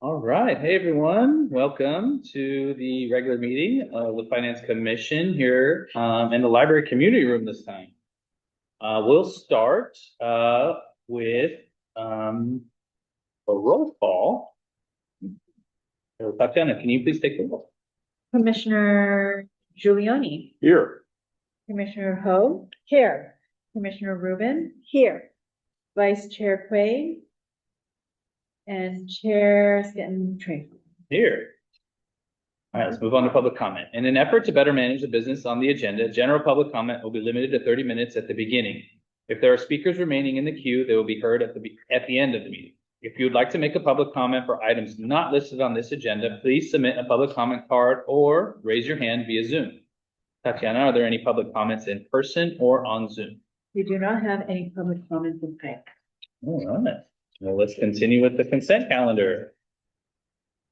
All right. Hey, everyone. Welcome to the regular meeting of the Finance Commission here in the library community room this time. We'll start with a roll call. So, Tatiana, can you please take the roll? Commissioner Giuliani, Here. Commissioner Ho, here. Commissioner Rubin, here. Vice Chair Quaid, and Chair Skitten Tree. Here. All right, let's move on to public comment. In an effort to better manage the business on the agenda, general public comment will be limited to 30 minutes at the beginning. If there are speakers remaining in the queue, they will be heard at the end of the meeting. If you would like to make a public comment for items not listed on this agenda, please submit a public comment card or raise your hand via Zoom. Tatiana, are there any public comments in person or on Zoom? We do not have any public comments in fact. All right. Well, let's continue with the consent calendar.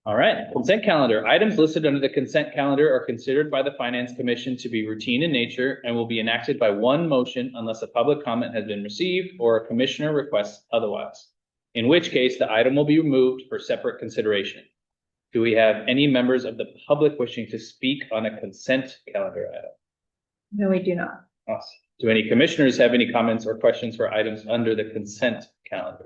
All right, consent calendar. Items listed under the consent calendar are considered by the Finance Commission to be routine in nature and will be enacted by one motion unless a public comment has been received or a commissioner requests otherwise, in which case the item will be removed for separate consideration. Do we have any members of the public wishing to speak on a consent calendar item? No, we do not. Awesome. Do any commissioners have any comments or questions for items under the consent calendar?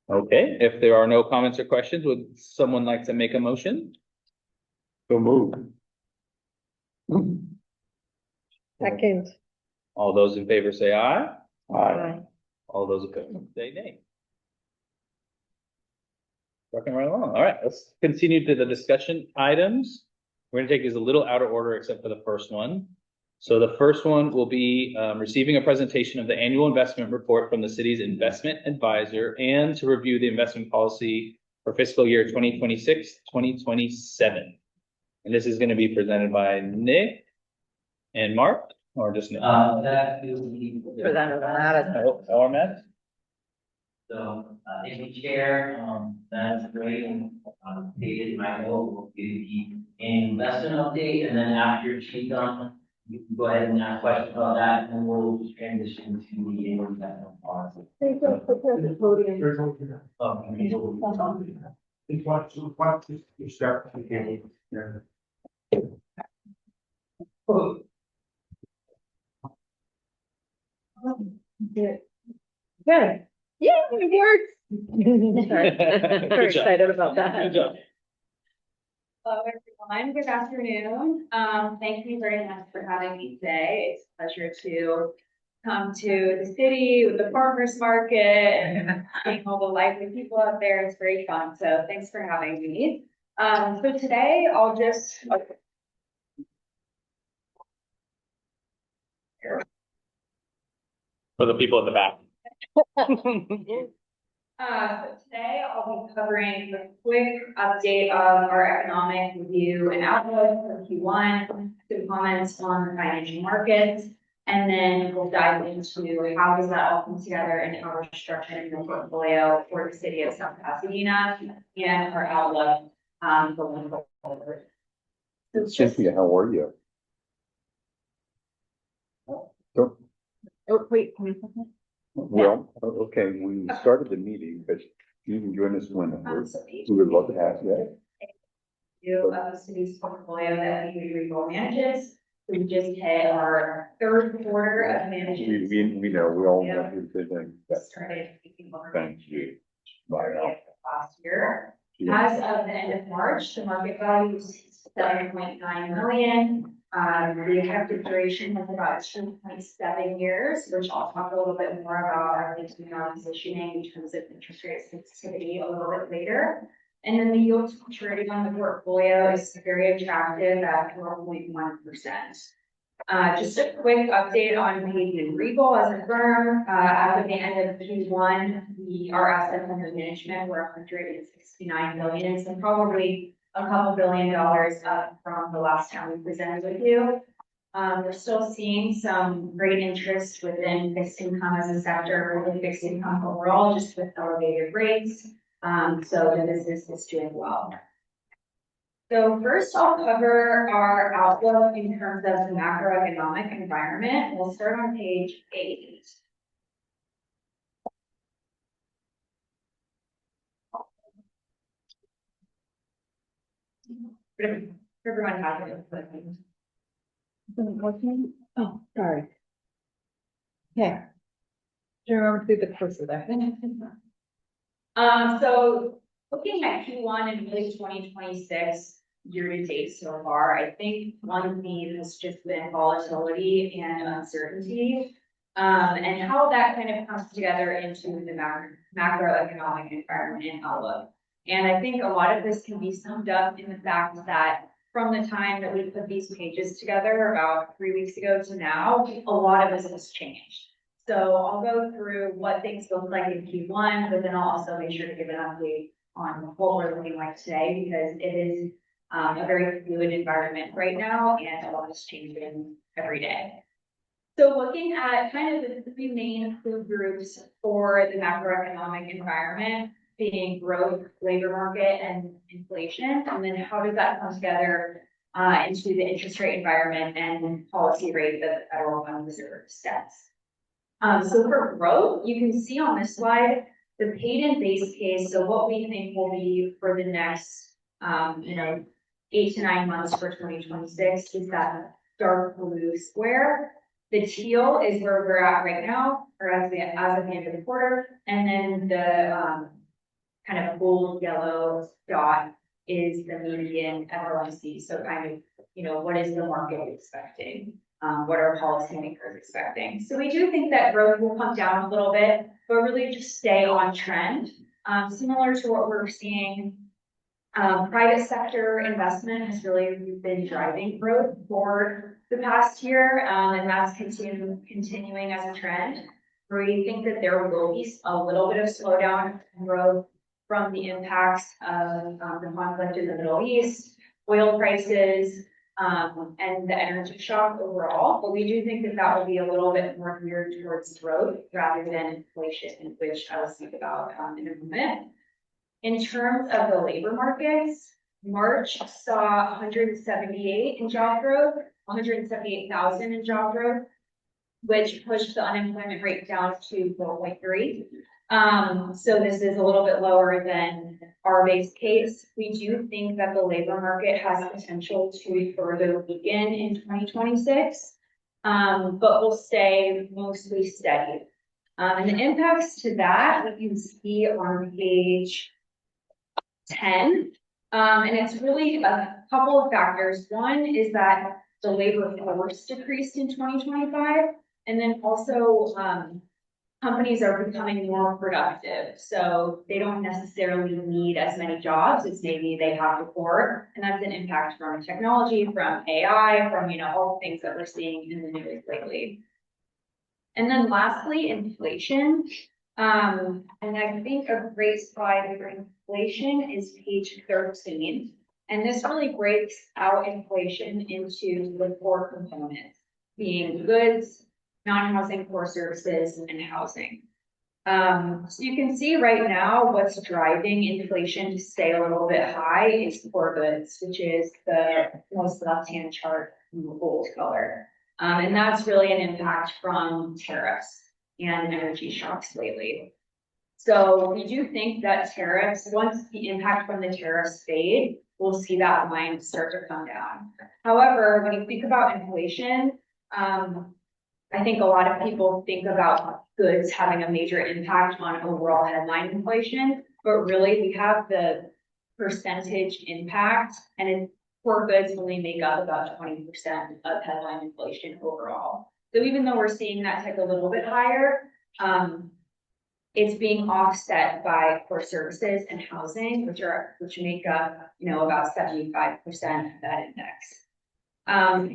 Okay, if there are no comments or questions, would someone like to make a motion? So move. Second. All those in favor say aye. Aye. All those opposed say nay. Working right along. All right, let's continue to the discussion items. We're gonna take these a little out of order except for the first one. So the first one will be receiving a presentation of the annual investment report from the city's investment advisor and to review the investment policy for fiscal year 2026, 2027. And this is going to be presented by Nick and Mark, or just Nick? That will be Presented by Madison. Or Matt? So, thank you, Chair. That's great. And, David, Michael will give the investment update, and then after she's done, you can go ahead and ask questions about that, and we'll transition to the investment policy. Good. Yeah, it works. Very Good job. excited about that. Good job. Hello, everyone. Good afternoon. Thank you very much for having me today. It's a pleasure to come to the city with the farmers market and seeing all the lively people out there. It's very fun. So thanks for having me. So today I'll just For the people in the back. So today I'll be covering a quick update of our economic review and outlook for Q1, some comments on the financial markets, and then we'll dive into how does that all come together and how we're structuring the portfolio for the city of South Pasadena and our outlook going forward. So it's just- Cynthia, how are you? Don't- Oh, wait, can we? Well, okay, we started the meeting, but you can join us whenever. So each We would love to have you. view of the city's portfolio that Regal manages. We just hit our third quarter of management. We know, we all know who's doing that. Started taking over Thank you. Bye last year. now. As of the end of March, the market value is 7.9 million. The effective duration is about 2.7 years, which I'll talk a little bit more about our thinking on positioning in terms of interest rate sensitivity a little bit later. And then the yield to maturity on the portfolio is very attractive at 4.1%. Just a quick update on Regal as a firm. As of the end of Q1, our assets under management were 169 million, so probably a couple $1 billion up from the last time we presented with you. We're still seeing some great interest within fixed income as a sector, really fixed income overall, just with elevated rates. So the business is doing well. So first I'll cover our outlook in terms of the macroeconomic environment. We'll start on page 8. But if everyone has it. Oh, sorry. Okay. Do you remember to do the cursor there? So looking at Q1 and really 2026 year to date so far, I think one theme has just been volatility and uncertainty. And how that kind of comes together into the macroeconomic environment and outlook. And I think a lot of this can be summed up in the fact that from the time that we put these pages together about 3 weeks ago to now, a lot of this has changed. So I'll go through what things look like in Q1, but then I'll also make sure to give an update on what we're looking like today, because it is a very fluid environment right now, and a lot is changing every day. So looking at kind of the three main food groups for the macroeconomic environment, being growth, labor market, and inflation, and then how does that come together into the interest rate environment and policy rate that the Federal Funds Reserve sets. So for growth, you can see on this slide, the paid in base case. So what we think will be for the next, 8 to 9 months for 2026 is that dark blue square. The teal is where we're at right now, or as of the end of the quarter. And then the, kind of gold yellow dot is the median FOMC. So kind of, what is the market expecting? What are policymakers expecting? So we do think that growth will come down a little bit, but really just stay on trend. Similar to what we're seeing, private sector investment has really been driving growth for the past year, and that's continuing as a trend. We think that there will be a little bit of slowdown in growth from the impacts of the conflict in the Middle East, oil prices, and the energy shock overall, but we do think that that will be a little bit more geared towards growth rather than inflation, which I will speak about in a moment. In terms of the labor markets, March saw 178 in job growth, 178,000 in job growth, which pushed the unemployment rate down to 4.3. So this is a little bit lower than our base case. We do think that the labor market has potential to further weaken in 2026, but will stay mostly steady. And the impacts to that, you can see on page 10. And it's really a couple of factors. One is that the labor force decreased in 2025, and then also companies are becoming more productive. So they don't necessarily need as many jobs as maybe they have before. And that's an impact from technology, from AI, from, all the things that we're seeing in the news lately. And then lastly, inflation. And I think a great slide for inflation is page 13. And this really breaks out inflation into the 4 components, being goods, non-housing core services, and housing. So you can see right now what's driving inflation to stay a little bit high is core goods, which is the most left-hand chart in the gold color. And that's really an impact from tariffs and energy shocks lately. So we do think that tariffs, once the impact from the tariffs fade, we'll see that line start to come down. However, when you think about inflation, I think a lot of people think about goods having a major impact on overall headline inflation, but really we have the percentage impact, and core goods only make up about 20% of headline inflation overall. So even though we're seeing that tick a little bit higher, it's being offset by core services and housing, which make up, about 75% of that index.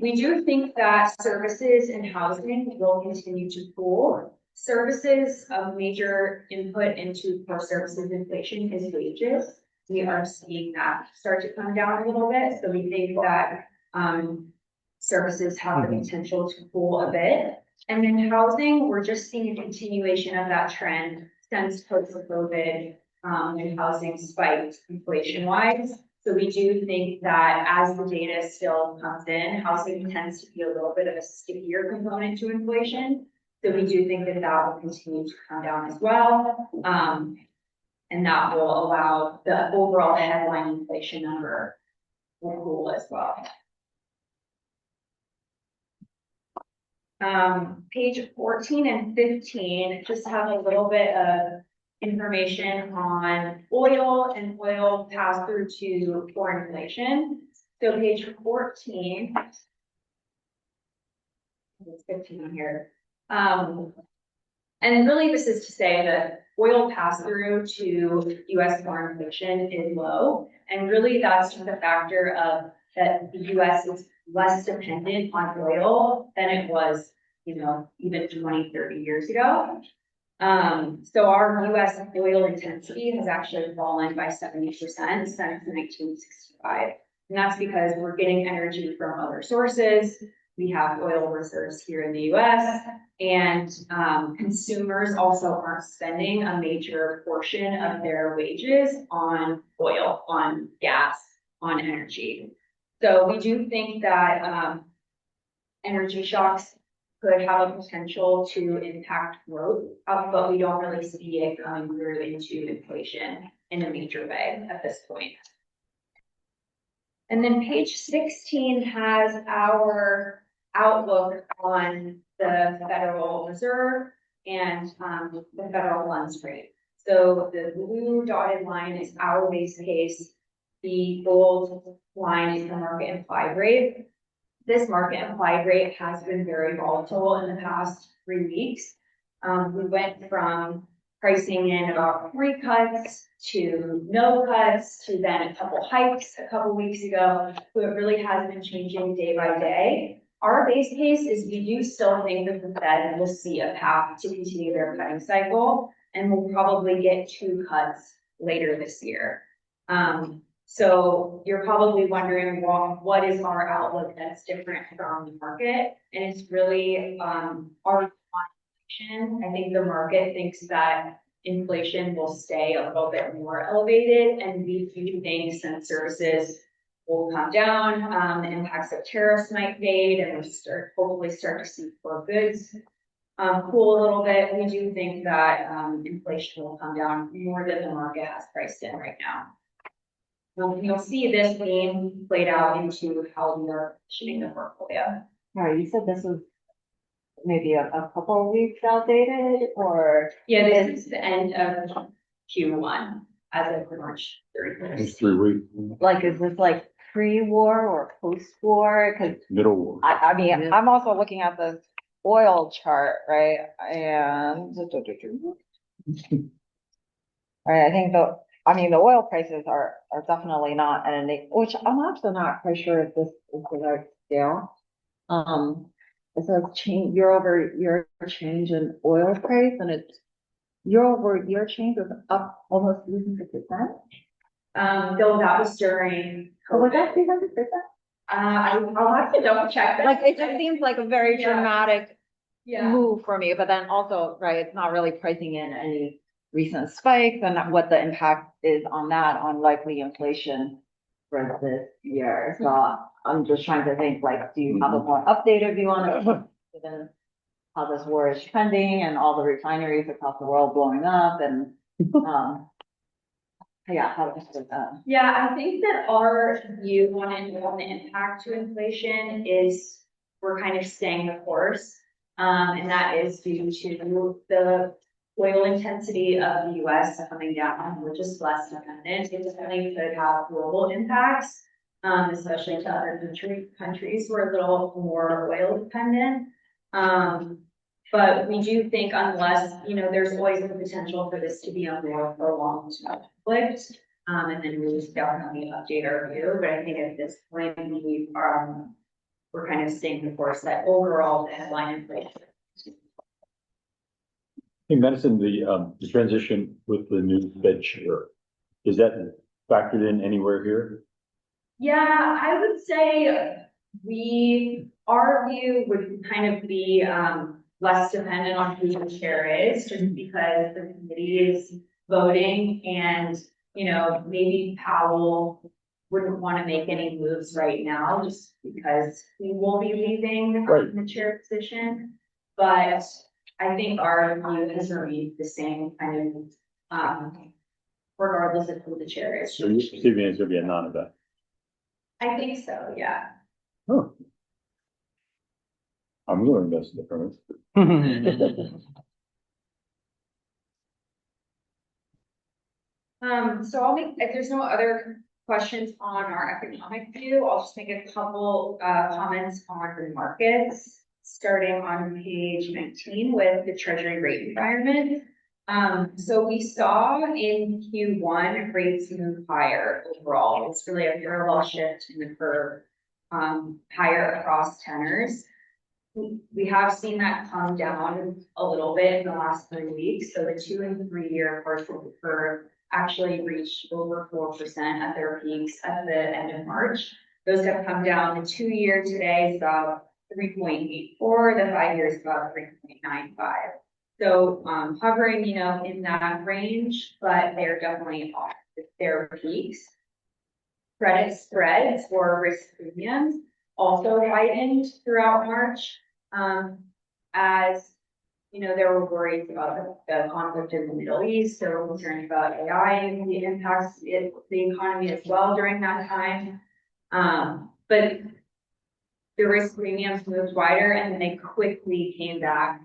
We do think that services and housing will continue to cool. Services, a major input into core services inflation is wages. We are seeing that start to come down a little bit. So we think that services have the potential to cool a bit. And then housing, we're just seeing a continuation of that trend since post-COVID, when housing spiked inflation-wise. So we do think that as the data still comes in, housing tends to be a little bit of a stickier component to inflation. So we do think that that will continue to come down as well. And that will allow the overall headline inflation number will cool as well. Page 14 and 15 just have a little bit of information on oil and oil pass through to core inflation. So page 14. It's 15 here. And really this is to say that oil pass through to US core inflation is low. And really that's just a factor of that the US is less dependent on oil than it was, you know, even 20, 30 years ago. So our US oil intensity has actually fallen by 70% since 1965. And that's because we're getting energy from other sources. We have oil reserves here in the US, and consumers also aren't spending a major portion of their wages on oil, on gas, on energy. So we do think that energy shocks could have a potential to impact growth, but we don't really see it coming through into inflation in a major way at this point. And then page 16 has our outlook on the Federal Reserve and the federal funds rate. So the blue dotted line is our base case. The gold line is the market implied rate. This market implied rate has been very volatile in the past 3 weeks. We went from pricing in about 3 cuts to no cuts to then a couple hikes a couple weeks ago. So it really has been changing day by day. Our base case is we do still think that the Fed will see a path to continue their cutting cycle, and we'll probably get 2 cuts later this year. So you're probably wondering, well, what is our outlook that's different from the market? And it's really our inflation. I think the market thinks that inflation will stay a little bit more elevated, and we do think some services will come down, the impacts of tariffs might fade, and we'll hopefully start to see core goods cool a little bit. We do think that inflation will come down more than the market has priced in right now. You'll see this being played out into how we are positioning the portfolio. All right, you said this was maybe a couple of weeks outdated, or? Yeah, this is the end of Q1 as of March 31st. It's 3 weeks, Like, is this like pre-war or post-war? Cause middle war. I mean, I'm also looking at the oil chart, right? And right, I think the oil prices are definitely not at which I'm also not quite sure if this is the right scale. It says change year-over-year change in oil price, and it's year-over-year change was up almost 300%. Though that was during Oh, was that COVID. 300%? I'll have to double check that. Like, it just seems like a very Yeah. dramatic Yeah, move for me, but then also, right, it's not really pricing in any recent spikes and what the impact is on that, on likely inflation for this year. So I'm just trying to think, like, do you have a more updated view on it, given how this war is trending and all the refineries across the world blowing up and, yeah, how does it, yeah, I think that our view on the impact to inflation is we're kind of staying the course. And that is due to the oil intensity of the US coming down. We're just less dependent. It definitely could have global impacts, especially to other countries who are a little more oil dependent. But we do think unless, there's always the potential for this to be a more prolonged conflict. And then we'll just definitely update our view. But I think at this point, we're kind of staying the course that overall the headline inflation. Hey, Madison, the transition with the new Fed chair, is that factored in anywhere here? Yeah, I would say our view would kind of be less dependent on who the chair is, just because the committee is voting and, maybe Powell wouldn't want to make any moves right now, just because he will be leaving the chair position. But I think our view has remained the same, kind of, regardless of who the chair is. So you're perceiving it's gonna be a non-event? I think so, yeah. Huh. I'm gonna invest in the premise. So I'll make, if there's no other questions on our economic view, I'll just make a couple, comments on the markets. Starting on page 19 with the treasury rate environment. So we saw in Q1 rates move higher overall. It's really a parallel shift in the curve, higher across tenors. We have seen that come down a little bit in the last 3 weeks. So the 2 and 3 year parts of the curve actually reached over 4% at their peaks at the end of March. Those have come down. The 2 year today is about 3.84, the 5 year is about 3.95. So hovering, in that range, but they're definitely off their peaks. Credit spreads or risk premiums also widened throughout March. As there were worries about the conflict in the Middle East, there were concerns about AI and the impacts the economy as well during that time. But the risk premiums moved wider and then they quickly came back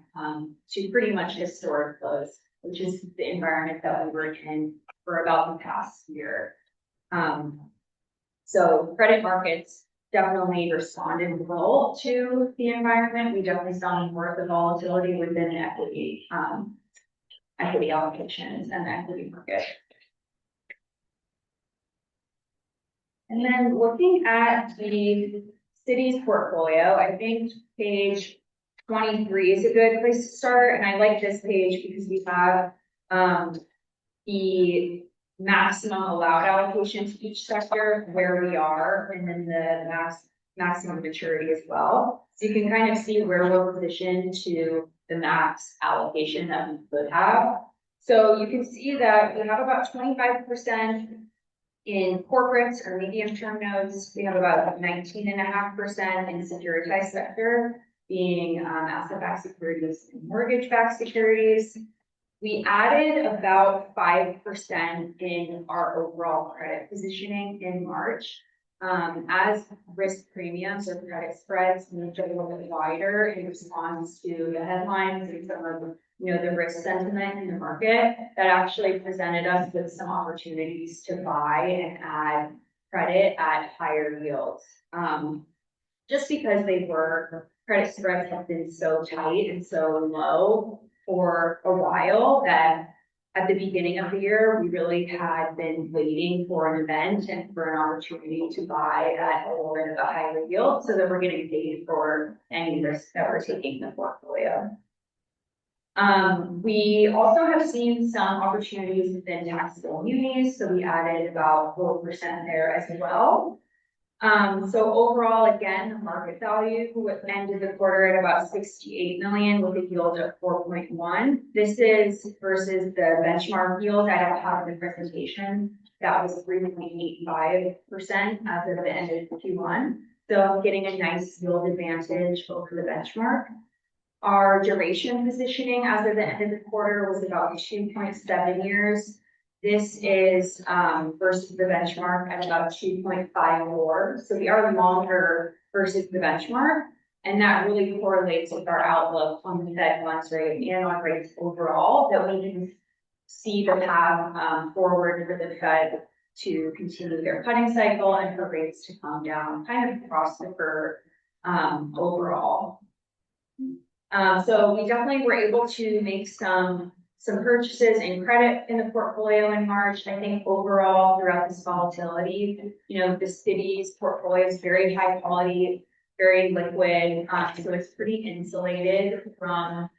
to pretty much historic lows, which is the environment that we were in for about the past year. So credit markets definitely responded well to the environment. We definitely saw more of the volatility within equity, equity allocations and the equity market. And then looking at the city's portfolio, I think page 23 is a good place to start. And I like this page because we have the maximum allowed allocation to each sector, where we are, and then the maximum maturity as well. So you can kind of see where we're positioned to the max allocation that we could have. So you can see that we have about 25% in corporates or medium-term notes. We have about 19.5% in securitized sector, being asset-backed securities and mortgage-backed securities. We added about 5% in our overall credit positioning in March. As risk premiums or credit spreads moved a little bit wider in response to the headlines and some of the risk sentiment in the market, that actually presented us with some opportunities to buy and add credit at higher yields. Just because credit spreads have been so tight and so low for a while that at the beginning of the year, we really had been waiting for an event and for an opportunity to buy at a little bit of a higher yield so that we're getting paid for any risk that we're taking in the portfolio. We also have seen some opportunities within taxable munis, so we added about 4% there as well. So overall, again, the market value ended the quarter at about 68 million with a yield of 4.1. This is versus the benchmark yield I have in the presentation. That was 3.85% as of the end of Q1. So getting a nice yield advantage over the benchmark. Our duration positioning as of the end of the quarter was about 2.7 years. This is versus the benchmark at about 2.54. So we are longer versus the benchmark. And that really correlates with our outlook on the Fed funds rate and on rates overall, that we can see the path forward for the Fed to continue their cutting cycle and for rates to come down kind of across the curve overall. So we definitely were able to make some purchases in credit in the portfolio in March. I think overall throughout this volatility, the city's portfolio is very high quality, very liquid. So it's pretty insulated from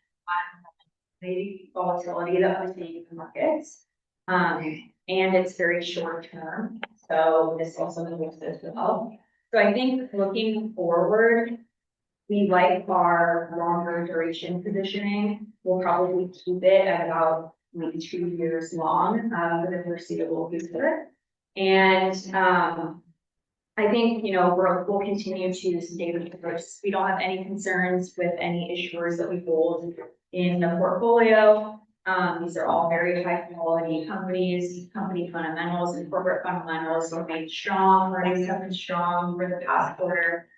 the volatility that we're seeing in the markets. And it's very short term. So this also makes this well. So I think looking forward, we like our longer duration positioning. We'll probably keep it at about maybe 2 years long for the foreseeable future. And I think, we'll continue to stay with the course. We don't have any concerns with any issuers that we hold in the portfolio. These are all very high quality companies, company fundamentals and corporate fundamentals remain strong, earnings have been strong for the past quarter.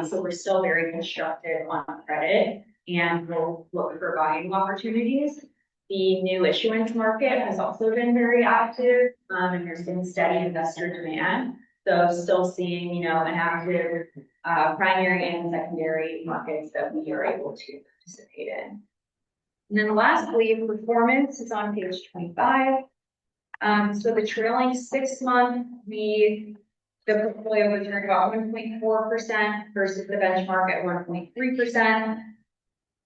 So we're still very constructive on credit and we'll look for buying opportunities. The new issuance market has also been very active, and there's been steady investor demand. So still seeing, an active, primary and secondary markets that we are able to participate in. And then lastly, performance is on page 25. So the trailing 6 month, the portfolio returned about 1.4% versus the benchmark at 1.3%.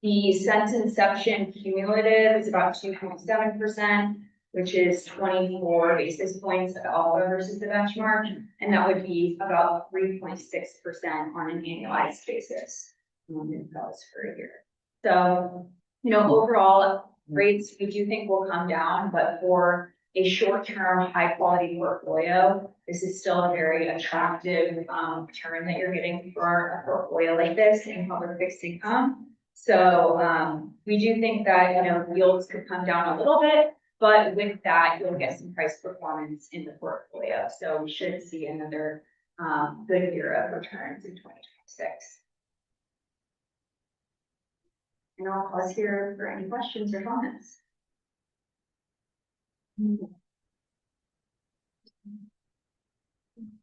The since inception cumulative is about 2.7%, which is 24 basis points of alpha versus the benchmark. And that would be about 3.6% on an annualized basis. That was for a year. So, overall rates we do think will come down, but for a short-term, high-quality portfolio, this is still a very attractive return that you're getting for a portfolio like this in public fixed income. So we do think that yields could come down a little bit, but with that you'll get some price performance in the portfolio. So we should see another good year of returns in 2026. And I'll pause here for any questions or comments.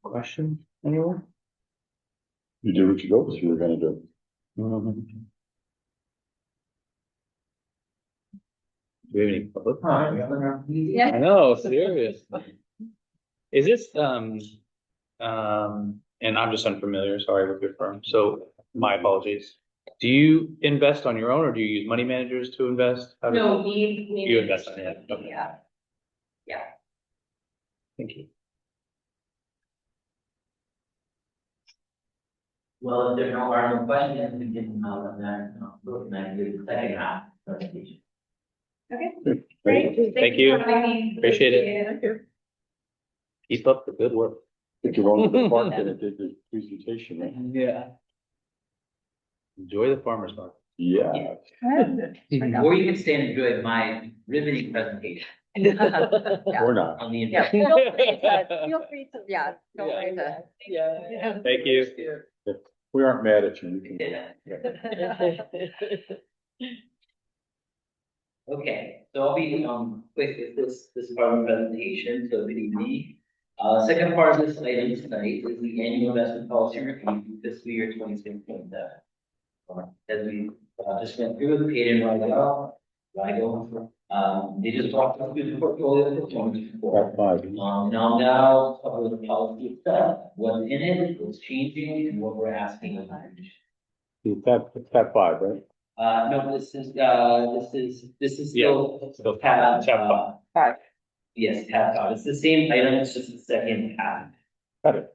Question, anyone? You did what you told us you were gonna do. Do we have any public? Yeah. I know, serious. Is this, and I'm just unfamiliar, sorry with your firm, so my apologies. Do you invest on your own or do you use money managers to invest? How do No, we You invest on it, okay. Yeah. Thank you. Well, if there are no questions, we can, look at the second half presentation. Okay, great. Thank you. for having me. Appreciate it. Keep up the good work. If you're going to the park and did the presentation, right? Yeah. Enjoy the farmer's market. Yeah. Or you can stay and enjoy my riveting presentation Or not. on the. Yeah, feel free to, don't worry to. Yeah. Thank you. We aren't mad at you. You can. Okay, so I'll be quick with this part of the presentation, so good evening. Second part of this item tonight is the annual investment policy review fiscal year 26.7. As we just went through the paid and RIGO, they just walked us through the portfolio performance report. Top 5. Now cover the policy itself, what's in it, what's changing, and what we're asking of the Tab 5, right? No, this is still tab, Five. yes, tab five. It's the same item, it's just the second tab. Got it.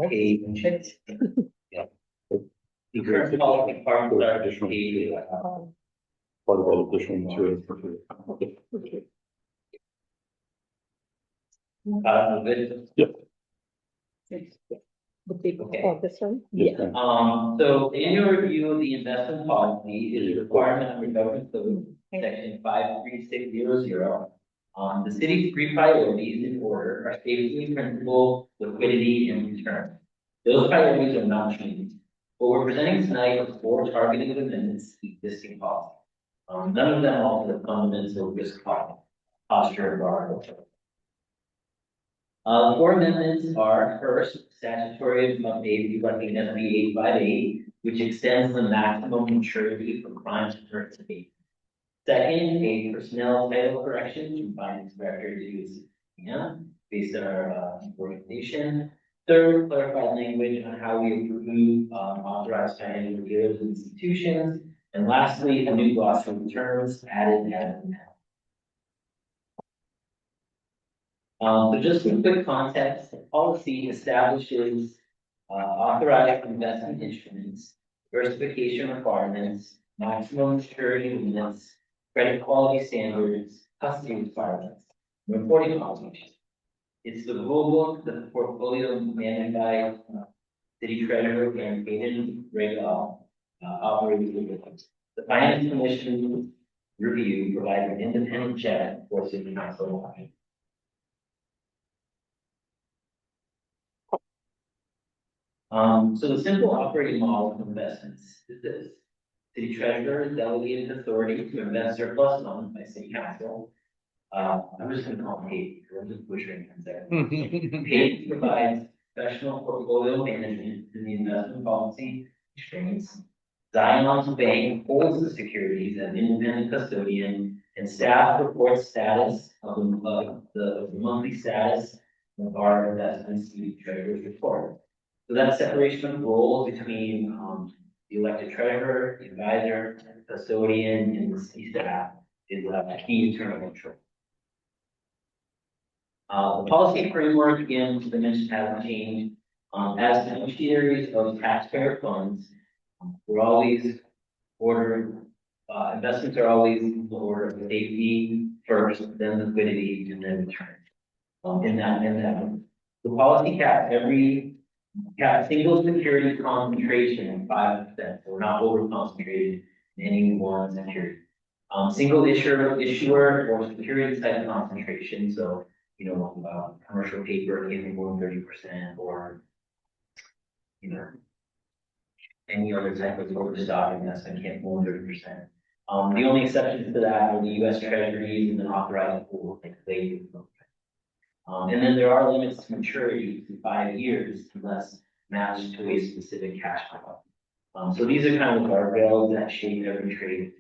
Page. Yeah. The current policy part of our additional page. Part of that additional material. Good. Yep. Okay. This one? Yes, ma'am. So the annual review of the investment policy is a requirement under government code, section 53600. The city's three priorities in order are safety, principal, liquidity, and return. Those priorities are not changed. What we're presenting tonight is 4 targeted amendments to the existing policy. None of them alter the fundamental risk posture of our portfolio. 4 amendments are: first, statutory update reflecting SB 858, which extends the maximum maturity for crimes deterrence abatement. Second, a personnel title correction from finance director to CM based on our organization. Third, clarified language on how we approve authorized financial dealers and institutions. And lastly, a new glossary terms added as an so just some quick context, the policy establishes authorized investment instruments, diversification requirements, maximum security limits, credit quality standards, custody requirements, and reporting obligations. It's the rule book that the portfolio managed by city treasurer and Hayden Ray operated with. The Finance Commission review provides an independent check for city council. So the simple operating model of investments is this. City treasurer is delegated authority to invest surplus funds by city council. I'm just gonna call it Kate, because I'm just butchering things there. Kate provides professional portfolio management in the investment policy constraints. Zion's Bank holds the securities as independent custodian, and staff reports status of the monthly status of our investments to the treasurer's report. So that separation of roles between, the elected treasurer, the advisor, custodian, and the city staff is a key internal control. The policy framework, again, as I mentioned, hasn't changed. As beneficiaries of taxpayer funds, we're always investments are always in the order of safety first, then liquidity, and then return. The policy caps single security concentration at 5%, so we're not over concentrated in any one security. Single issuer or security type concentration, so, commercial paper can't be more than 30%, or, any other type of corporate stock investment can't be more than 30%. The only exceptions to that are the US Treasuries and the authorized pool, like they do. And then there are limits to maturity to 5 years unless matched to a specific cash flow. So these are kind of the guardrails that shape every trade.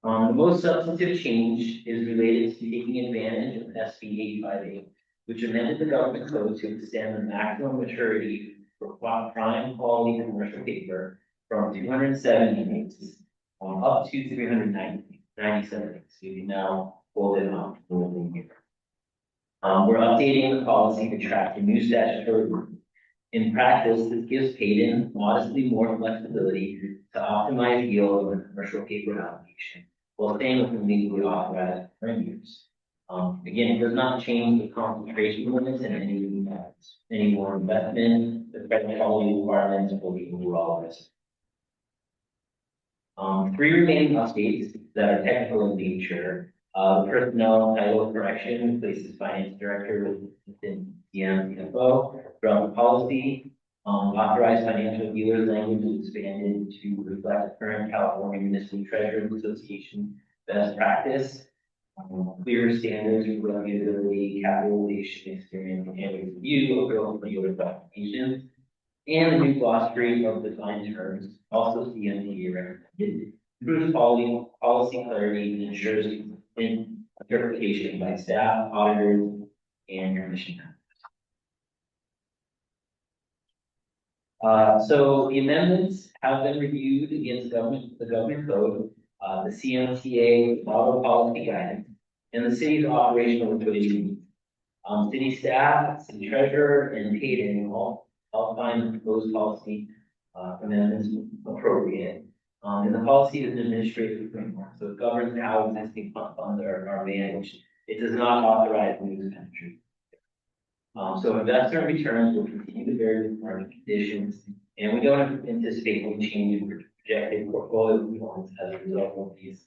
The most substantive change is related to taking advantage of SB 858, which amended the government code to extend the maximum maturity for prime quality commercial paper from 270 days up to 397 days. So you now hold it on for 1 year. We're updating the policy to track the new statutory rule. In practice, this gives Payden modestly more flexibility to optimize yield on commercial paper allocation while staying within legally authorized parameters. Again, it does not change the concentration limits in any more investment, the credit quality requirements, or the overall risk. 3 remaining updates that are technical in nature. The personnel title correction replaces finance director within CMFO. Throughout the policy, authorized financial dealers language is expanded to reflect current California Municipal Treasurers Association best practice. Clear standards for reputability, capitalization, experience, and review of real dealer applications, and the new glossary of defined terms, also CMT recommended, improves policy clarity and ensures interpretation by staff, auditors, and commission members. So the amendments have been reviewed against the government code, the CMTA model policy guidance, and the city's operational liquidity needs. City staff, city treasurer, and Payden all find the proposed policy amendments appropriate. And the policy is an administrative framework, so it governs how existing funds are managed. It does not authorize new expenditures. So investor returns will continue to vary with market conditions, and we don't anticipate any change in projected portfolio performance as a result of these.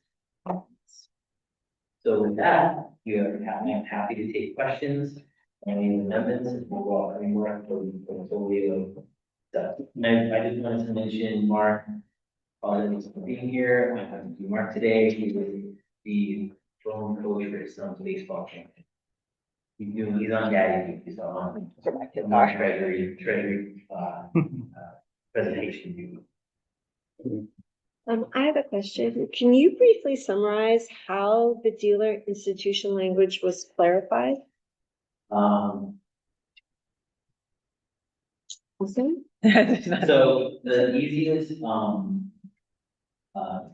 So with that, I'm happy to take questions on any amendments and we'll go any more for stuff. And I just wanted to mention Mark, thanks for being here. I have Mark today. He was the phone coach for his son's baseball camp. He's on daddy. He's on Mark Treasury presentation. I have a question. Can you briefly summarize how the dealer institution language was clarified? Awesome. So the easiest,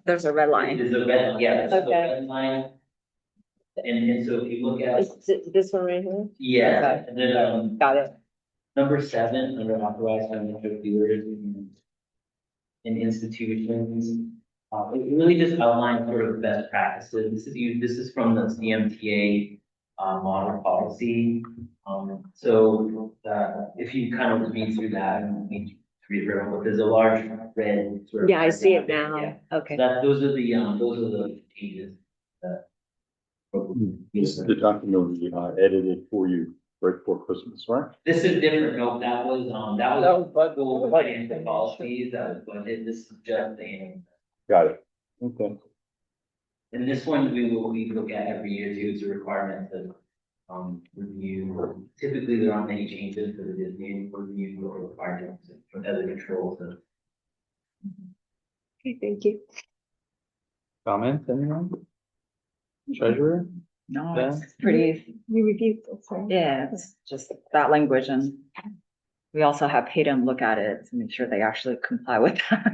There's a red line. is the red, yeah, there's the Okay. red line. And so if you look at, Is it this one right here? yeah, and then, Got it. number 7, under authorized financial dealers and institutions. It really just outlines sort of best practices. This is from the CMTA model policy. So if you kind of read through that and read very well, but there's a large red sort of. Yeah, I see it Yeah. now. So Okay. those are the changes. that- This is the document we edited for you right before Christmas, right? This is different, no, that was full financial policies, that was budget, this is just the. Got it. Okay. And this one we look at every year too, it's a requirement to, review, typically there aren't any changes, but it is being reviewed or required to other controls. Okay, thank you. Comments, anyone? Treasurer? No, Yeah. it's pretty, You reviewed this, right? yeah, it's just that language and we also have paid them look at it to make sure they actually comply with that.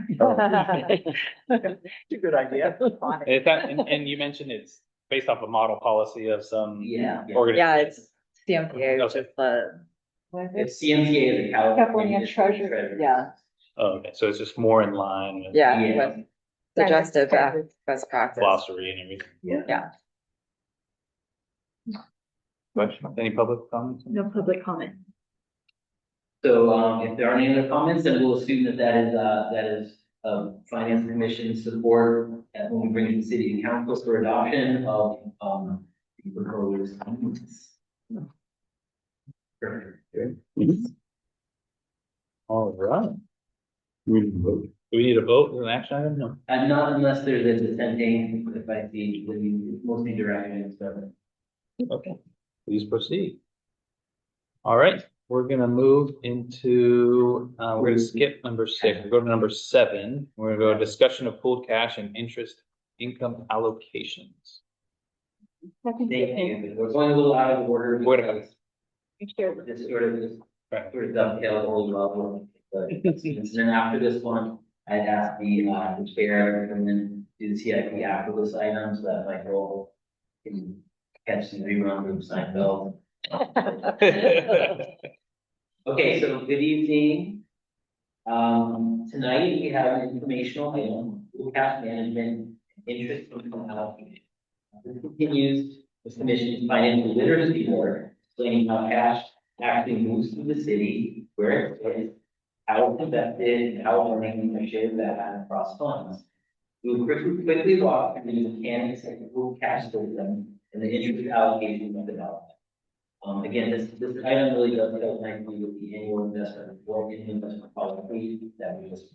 Good idea. Is that, and you mentioned it's based off a model policy of some Yeah. Yeah, organization. it's CMPA, which is the. It's CMCA, the California California Treasurer, yeah. Oh, okay, so it's just more in line with Yeah, Yeah. with suggestive best practice. glossary and everything. Yeah. Questions? Any public comments? No public comment. So, if there aren't any other comments, then we'll assume that is, finance commission support when we bring it to city council for adoption of, the proposed. Perfect. All right. We need to vote. Do we need a vote with an action item? No. And not unless there's a dissenting, if I see, mostly direction, so. Okay, please proceed. All right, we're gonna move into, we're gonna skip number 6, we'll go to number 7. We're gonna go discussion of pooled cash and interest income allocations. Thank you. We're going a little out of order. Wait a minute. because This sort of Right. dovetails all well. But then after this one, I'd ask the chair and then do the CIP after this item, so that Michael can catch some rerun from Seinfeld. Okay, so good evening. Tonight we have an informational item, pool cash management, interest income allocation. This continues the commission's financial literacy board, explaining how cash actually moves through the city, where it is, how it's invested, and how earnings are shared that across funds. We will quickly walk through the mechanics of the pool cash system and the interest allocation methodology. Again, this item really does help nicely with the annual investment report and investment policy that we just.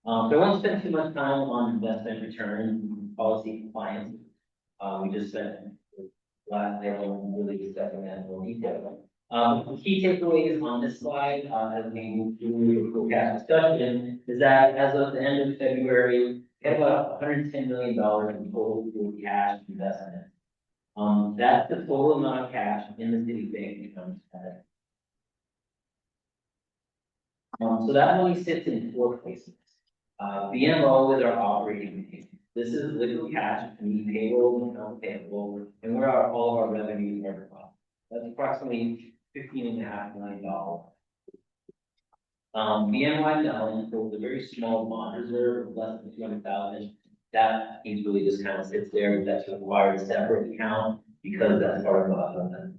So I won't spend too much time on investment return and policy compliance. We just spent the last day really discussing that in more detail. The key takeaways on this slide, as we move through the pool cash discussion, is that as of the end of February, we had about $110 million in total pool cash investment. That's the total amount of cash in the city bank accounts. So that money sits in 4 places. BMO is our operating account. This is liquid cash to meet payroll and account payable, and where all of our revenues are from. That's approximately $15.5 million. BMY balance holds a very small bond reserve of less than 200,000. That piece really just kind of sits there, but that's required a separate account because that's part of the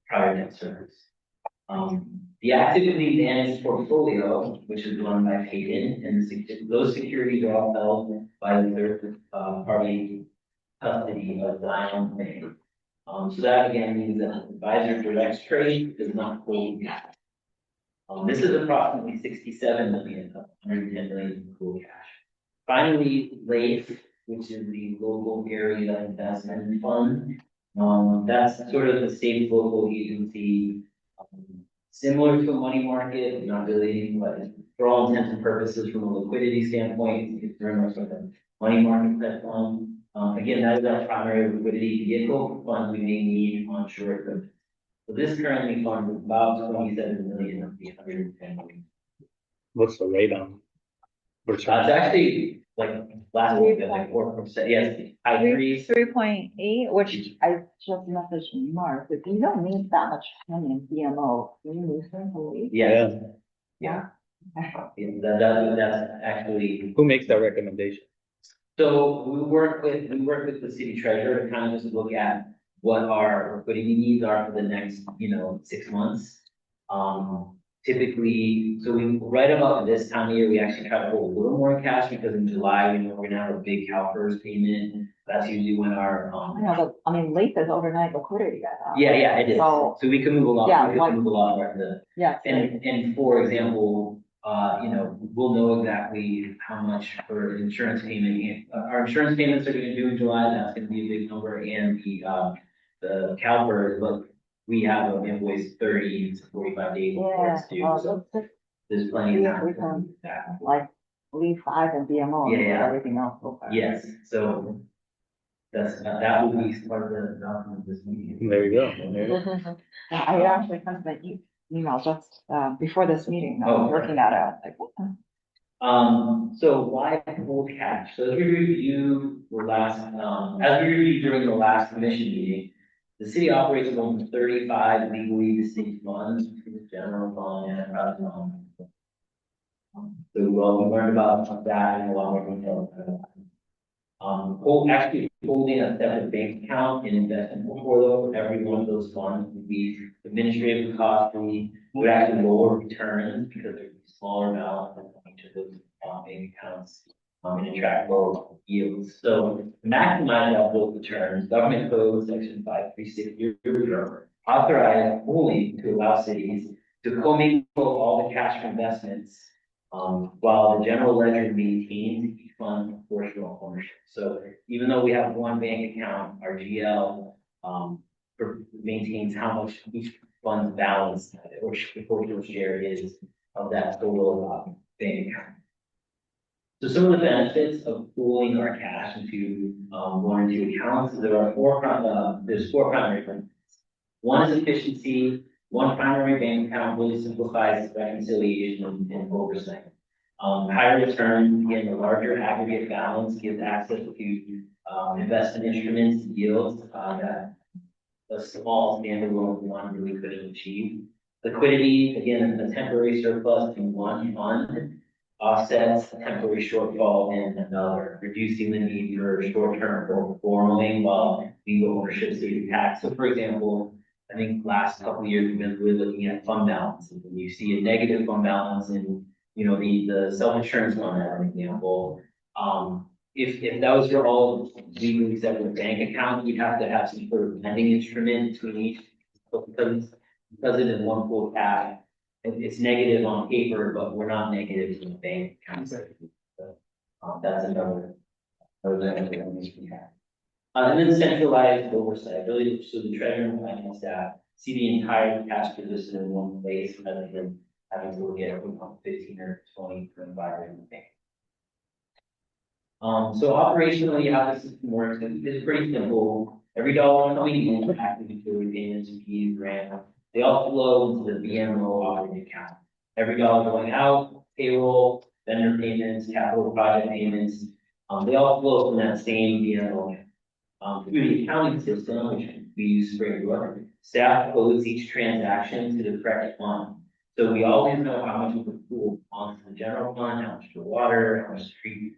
prior debt service. The actively managed portfolio, which is run by Payton, and those securities are all held by the third party custody of Zion Bank. So that again means that advisor direct trade does not hold cash. This is approximately 67 million of 110 million in pool cash. Finally, LACE, which is the local area investment fund. That's sort of the state local agency, similar to a money market, not really, but for all intents and purposes, from a liquidity standpoint, it's very much like a money market type fund. Again, that is our primary liquidity vehicle for funds we may need on short term. So this currently funds about 27 million of the 110 million. What's the rate on? It's actually like last week, like 4%, yes, high threes. 3.8, which I just messaged Mark, but you don't need that much money in BMO. Can you move them, please? Yeah. Yeah, that's actually. Who makes that recommendation? So we work with the city treasurer to kind of just look at what our liquidity needs are for the next, 6 months. typically, so we, right about this time of year, we actually try to hold a little more cash because in July, we know we're gonna have a big CalPERS payment. That's usually when our, I know, but, I mean, late is overnight liquidity, guys. yeah, it is. So- So we can move a lot, Yeah, we can like- move a lot of the, Yeah. and for example, we'll know exactly how much for insurance payment. Our insurance payments are gonna due in July, that's gonna be a big number, and the CalPERS, but we have an invoice 30 to 45 days before it's due, so there's plenty of time. We can, like, leave 5 and BMO and Yeah. everything else. so far. Yes, so that will be part of the document of this meeting. There you go. There you go. Yeah, I actually sent the email just, before this meeting, I was looking at it, I was like, what the? So why hold cash? So as we reviewed as we reviewed during the last commission meeting, the city operates more than 35 legally distinct funds, the general fund and enterprise fund. So we learned about that in a lot more detail. Actually holding a separate bank account and investment portfolio for every one of those funds would be administrative cost, would actually lower returns because there'd be smaller balance on each of those bank accounts, and attract low yields. So to maximize that those returns, government code section 536 authorize fully to allow cities to commingle all the cash from investments, while the general ledger maintains each fund proportional ownership. So even though we have one bank account, our GL maintains how much each fund's balance or proportional share is of that total bank account. So some of the benefits of pooling our cash into one or two accounts, there's four primary benefits. One is efficiency. One primary bank account really simplifies reconciliation and oversight. Higher return, again, the larger aggregate balance gives access to investment instruments, yields that a small standalone one really couldn't achieve. Liquidity, again, a temporary surplus in one fund offsets a temporary shortfall in another, reducing the need for short-term borrowing while legal ownership stays intact. So, for example, I think last couple of years we've been really looking at fund balances. When you see a negative fund balance in, the self-insurance fund, as an example, if that was your all legally separate bank account, you'd have to have some sort of lending instrument between each, because it is one full cash. It's negative on paper, but we're not negative in the bank account. That's another benefit we have. And then centralized oversight, really, so the treasurer and finance staff see the entire cash position in one place rather than having to look at every 15 or 20 for environment bank. So operationally, how this system works is pretty simple. Every dollar coming in, active utility payments, fees, grant, they all flow into the BMO operating account. Every dollar going out, payroll, vendor payments, capital project payments, they all flow from that same BMO account. Through the accounting system, which we use Springbrook, staff codes each transaction to the correct fund. So we always know how much of the pool onto the general fund, how much for water, how much street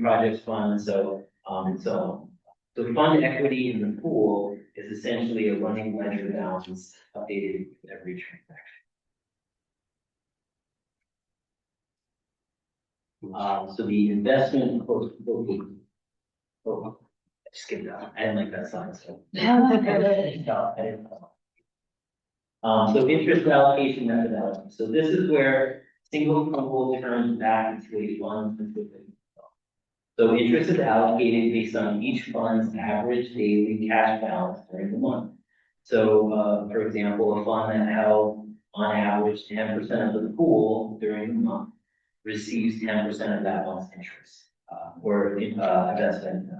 projects fund, so on. So fund equity in the pool is essentially a running ledger balance updated with every transaction. So the investment skip that. I didn't like that slide. So. So interest allocation methodology. So this is where single pool turns back into a fund specific. So interest is allocated based on each fund's average daily cash balance during the month. So, for example, a fund that held on average 10% of the pool during the month receives 10% of that month's interest or investment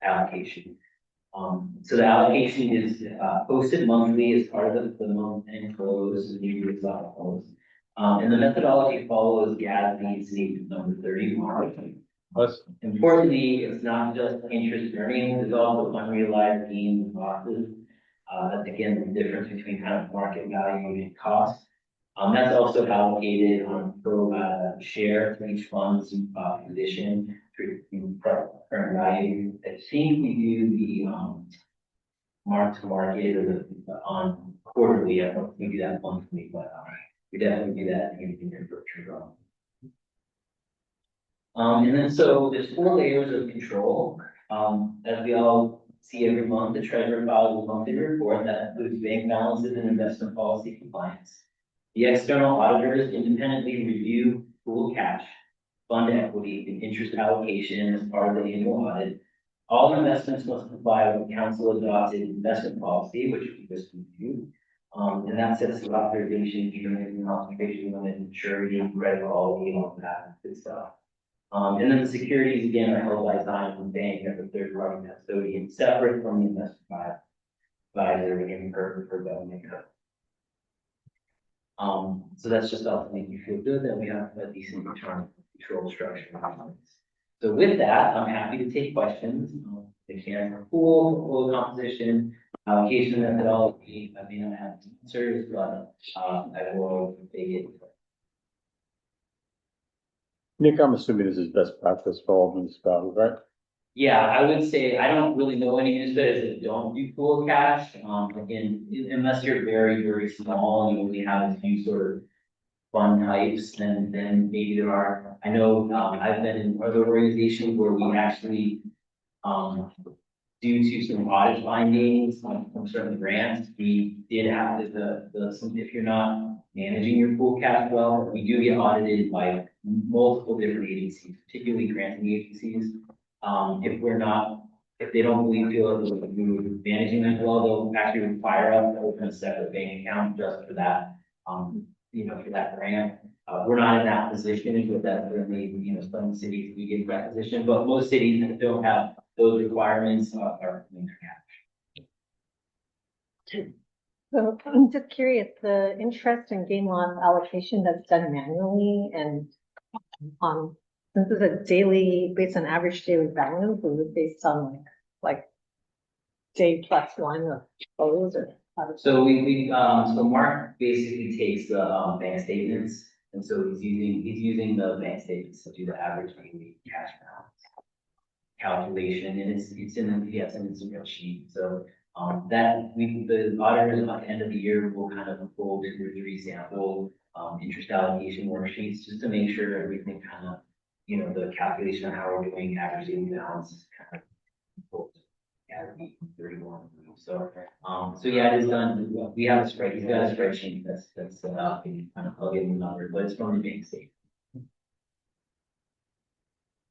allocation. So the allocation is posted monthly as part of the month end close and usually close. And the methodology follows GASB statement number 31. Importantly, it's not just interest earnings, it's also unrealized gains and losses. That's again the difference between kind of market value and cost. That's also allocated on pro share for each fund's position through current value. I think we do the mark to market or on quarterly. I don't think we do that monthly, but We definitely do that in your virtual drawing. And then so there's 4 layers of control. As we all see every month, the treasurer files a monthly report that includes bank balances and investment policy compliance. The external auditors independently review pool cash, fund equity, and interest allocation as part of the annual audit. All investments must comply with council adopted investment policy, which we just reviewed. And that sets the authorization, unit, concentration limit, maturity, credit quality, and all that good stuff. And then the securities again are held by Zion and Bank as a third party custodian, separate from the investment advisor and for government. So that's just all to make you feel good that we have a decent internal control structure. So with that, I'm happy to take questions. They can for pool composition, allocation methodology. I may not have answers, but I will take it. Nick, I'm assuming this is best practice for all municipalities, right? Yeah, I would say I don't really know any municipalities that don't do pool cash. Again, unless you're very, very small and you only have a few sort of fund types, then maybe there are. I know I've been in other organizations where we actually, due to some audit findings from certain grants, we did have if you're not managing your pool cash well, we do get audited by multiple different agencies, particularly granting agencies. If they don't feel that we're managing that well, they'll actually require us to open a separate bank account just for that, for that grant. We're not in that position, but that certainly, some cities we get in that position, but most cities that don't have those requirements are coming for cash. So I'm just curious, the interest and gain loss allocation that's done manually and this is a daily, based on average daily balance, or is it based on like day plus one of those or? So so Mark basically takes the bank statements, and so he's using the bank statements to do the average daily cash balance calculation, and it's in the spreadsheet. So the auditors at the end of the year will kind of pull 2 or 3 sample interest allocation worksheets just to make sure everything kind of, the calculation on how we're doing average daily balance is kind of yeah, 31. So yeah, it is done. We have a spreadsheet. He's got a spreadsheet that's kind of I'll give him a number, but it's from the bank statement.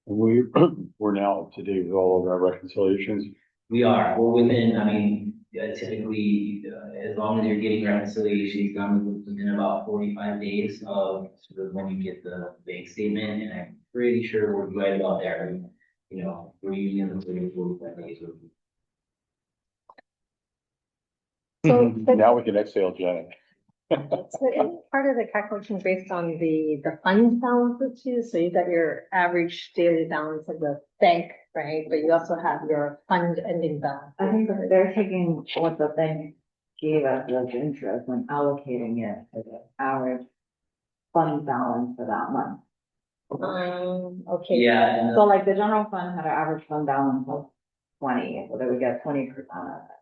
We're now up to date with all of our reconciliations. We're within, I mean, typically, as long as you're getting reconciliations done within about 45 days of sort of when you get the bank statement, and I'm pretty sure we're right about there. We're usually in the 30 to 45 days. So, Now we can exhale, Janet. so any part of the calculation based on the fund balances too? So you got your average daily balance of the bank, right? But you also have your fund ending balance. I think that they're taking what the bank gave us as interest and allocating it to the average fund balance for that month. Okay. Yeah, and So like the general fund had an average fund balance of 20, so they would get 20%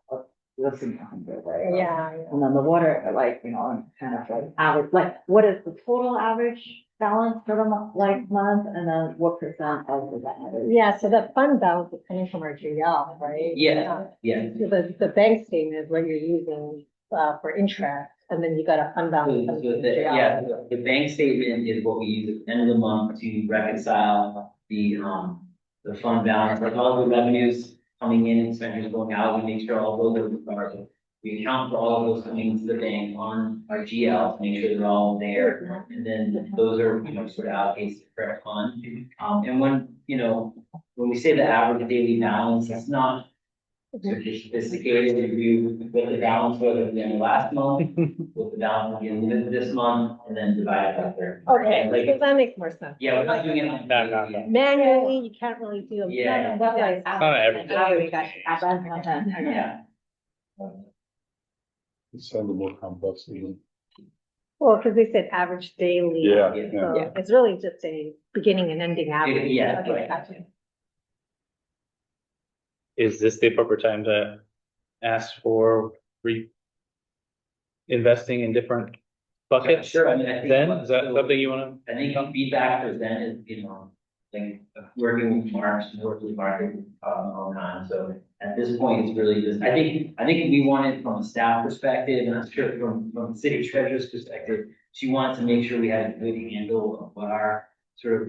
of less than 100, right? Yeah. And then the water, kind of like average, like what is the total average balance for the month, and then what percent of that? Yeah, so that fund balance is coming from our GL, right? yeah. So the bank statement is what you're using for interest, and then you got a fund balance. So coming from GL. yeah, the bank statement is what we use at the end of the month to reconcile the fund balance, like all the revenues coming in and expenditures going out. We make sure all those are, we account for all of those coming into the bank on our GL to make sure they're all there. And then those are, sort of allocated to the correct fund. And when we say the average daily balance, it's not sophisticated. We put the balance whether at the end of last month, with the balance at the end of this month, and then divide it by 30. Okay, Like, so that makes more sense. yeah, we're not doing it like. No. Manually, you can't really do them. Yeah. That's like everything. average, average. Yeah. It's some of the more complex things. Well, because they said average daily. Yeah, So yeah. it's really just a beginning and ending average. Yeah, Okay, right. gotcha. Is this the appropriate time to ask for investing in different bucket? Sure, I mean, I think. Then, is that something you wanna? I think feedback for Zen is, like, working with Mark, working with Mark, all the time, so at this point, it's really just, I think we wanted from a staff perspective, and I'm sure from the city treasurer's perspective, she wanted to make sure we had a good handle of what our sort of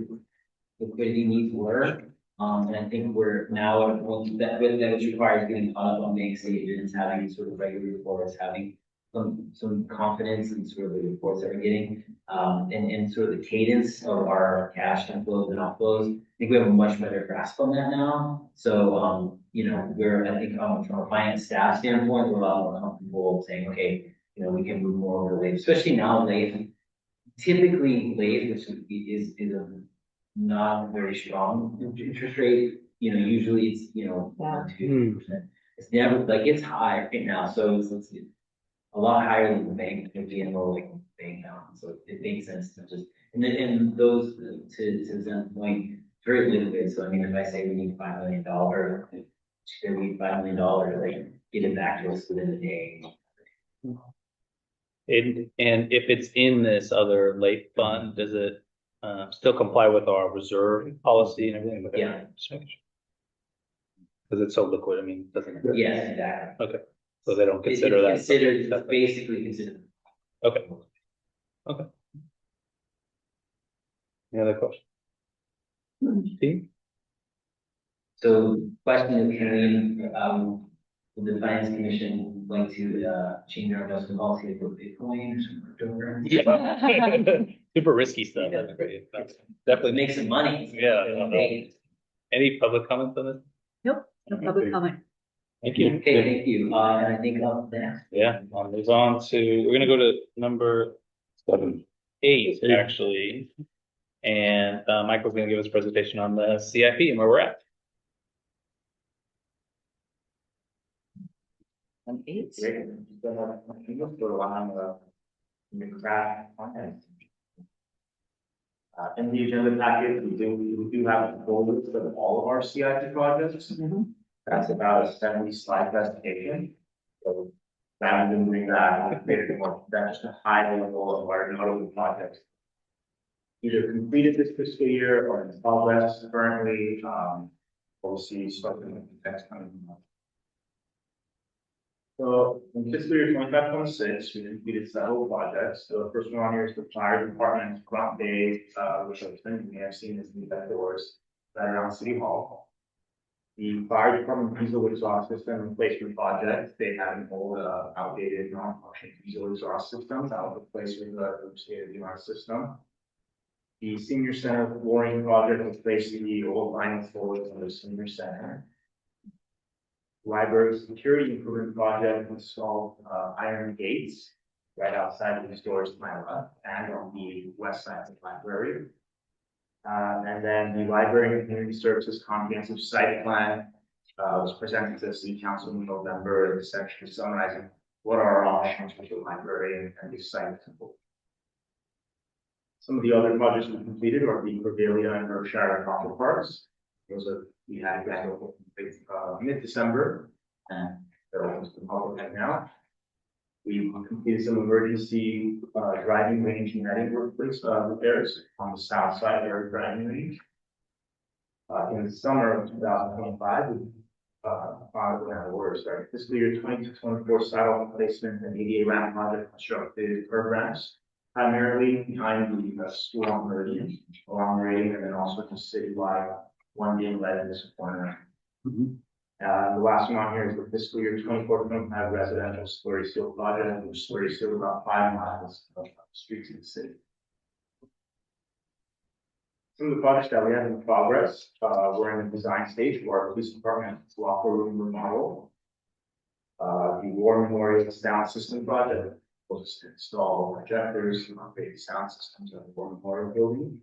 liquidity needs were. And I think we're now at a point that which requires getting caught up on bank statements, having sort of regular reports, having some confidence in sort of the reports that we're getting, and sort of the cadence of our cash inflows and outflows. I think we have a much better grasp on that now. So, I think, from a finance staff standpoint, we're a lot more comfortable saying, okay, we can move more over late, especially now late. Typically late, which is a not very strong interest rate, usually it's, Yeah. 1%, 2%. It's never, like, it's high right now, so it's a lot higher than the bank, being more like bank account, so it makes sense to just, and those, to Zen's point, very liquid, so I mean, if I say we need $5 million, we need $5 million, like, get it back to us within a day. And if it's in this other late fund, does it still comply with our reserve policy and everything? Yeah. Because it's so liquid, I mean, doesn't it? Yes, exactly. Okay, so they don't It's consider that. considered, it's basically considered. Okay. Any other questions? Steve? So question is, would the finance commission like to, change our investment policy to Bitcoin or cryptocurrency? Yeah. Super risky stuff. Yeah. That's great. That's definitely Make some money. Yeah. Okay, Any public comments on this? No public comment. Thank you. thank you, and I think, Yeah, I'll move on to, we're gonna go to number 8, actually. And Michael's gonna give us a presentation on the CIP and where we're at. An 8. In the agenda packet, we do have a full list of all of our CIP projects. That's about a 70 slide presentation. So rather than doing that, I've made it more, that's just a high level of our notable projects. Either completed this fiscal year or in progress currently, we'll see something in the next coming month. So in fiscal year 25-26, we completed several projects. So the first one here is the fire department front bay, which I think you may have seen as the back doors right around City Hall. The fire department diesel exhaust system replacement project, they had an old, outdated, non-functioning diesel exhaust system that was replaced with a state-of-the-art system. The senior center flooring project replaced the old vinyl floors in the senior center. Library security improvement project installed iron gates right outside of the doors to my left and on the west side of the library. And then the library and community services comprehensive site plan was presented to the city council in November, essentially summarizing what are our options for the library and the site. Some of the other projects we completed are the Cordelia and Berkshire Aqua Parks. Those are, we had grand opening mid-December, and they're open to the public right now. We completed some emergency driving range and netting workplace repairs on the south side of our driving range. In the summer of 2025, we fiscal year 22-24 sidewalk placement and ADA ramp project constructed programs, primarily behind the school on Meridian, along Meridian, and then also the citywide one being led in this corner. The last one on here is the fiscal year 24-25 residential slurry seal project, which slurry seal about 5 miles of streets in the city. Some of the projects that we have in progress, we're in the design stage for our police department's locker room remodel. The War Memorial Sound System project, we'll just install projectors and upgrade the sound systems at the War Memorial Building.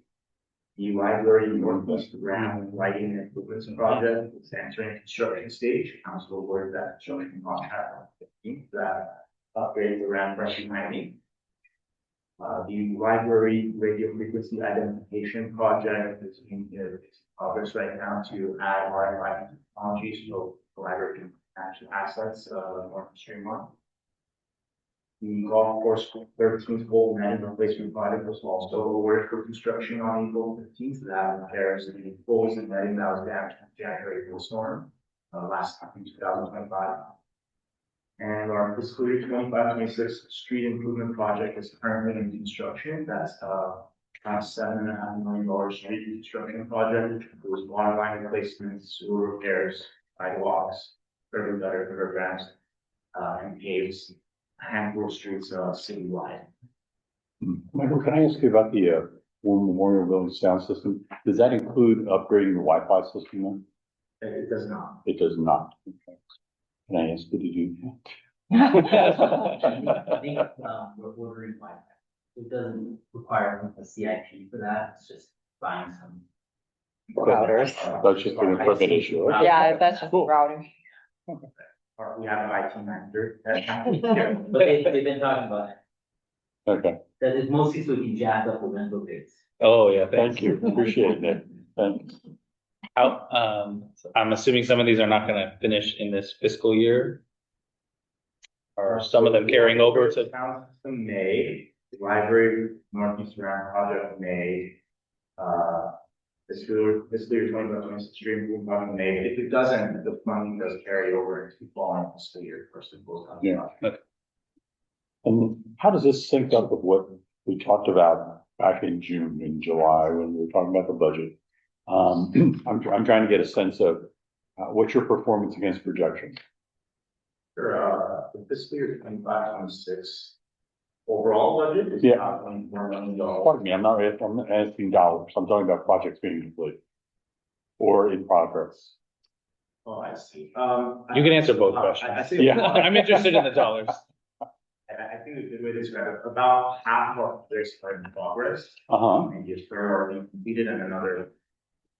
The library northwest ground lighting and improvements project is entering construction stage. Council awarded that construction contract on the 15th, that upgrade the ramp right behind me. The library radio frequency identification project is in progress right now to add RFID technologies so the library can actually access more streamline. The golf course 13th hole netting replacement project was also awarded for construction on April 15th. That repairs the poles and netting that was damaged in the January snowstorm last in 2025. And our fiscal year 25-26 street improvement project is currently in construction. That's $7.5 million street construction project, which includes water line replacements, sewer repairs, sidewalks, curb gutter, river grants, and paves a handful of streets citywide. Michael, can I ask you about the War Memorial Building sound system? Does that include upgrading the Wi-Fi system then? It does not. It does not. Okay. Can I ask you to do I think, we're ordering Wi-Fi. It doesn't require a CIP for that, it's just buying some. Routers. That's just an equipment issue, right? Yeah, that's just Cool. routing. Or we have an IT manager. But they've been talking about it, Okay, that is mostly so we can jack up the rental rates. Oh, yeah, thank you. Appreciate it. Thanks. I'm assuming some of these are not gonna finish in this fiscal year. Or some of them carrying over to, Sound system May, the library northeast round project May. Fiscal year 2026 stream improvement project May. If it doesn't, the funding does carry over into the following fiscal year. First it goes on. Yeah. And how does this sync up with what we talked about back in June and July when we were talking about the budget? I'm trying to get a sense of what's your performance against projections? For the fiscal year 25-26 overall budget is Yeah. about $24 million. Pardon me, I'm not asking dollars. I'm talking about projects being complete or in progress. Oh, I see. you can answer both questions. I see. Yeah. I'm interested in the dollars. I think a good way to describe it, about half of our projects are in progress. Uh-huh, Maybe a third are being completed and another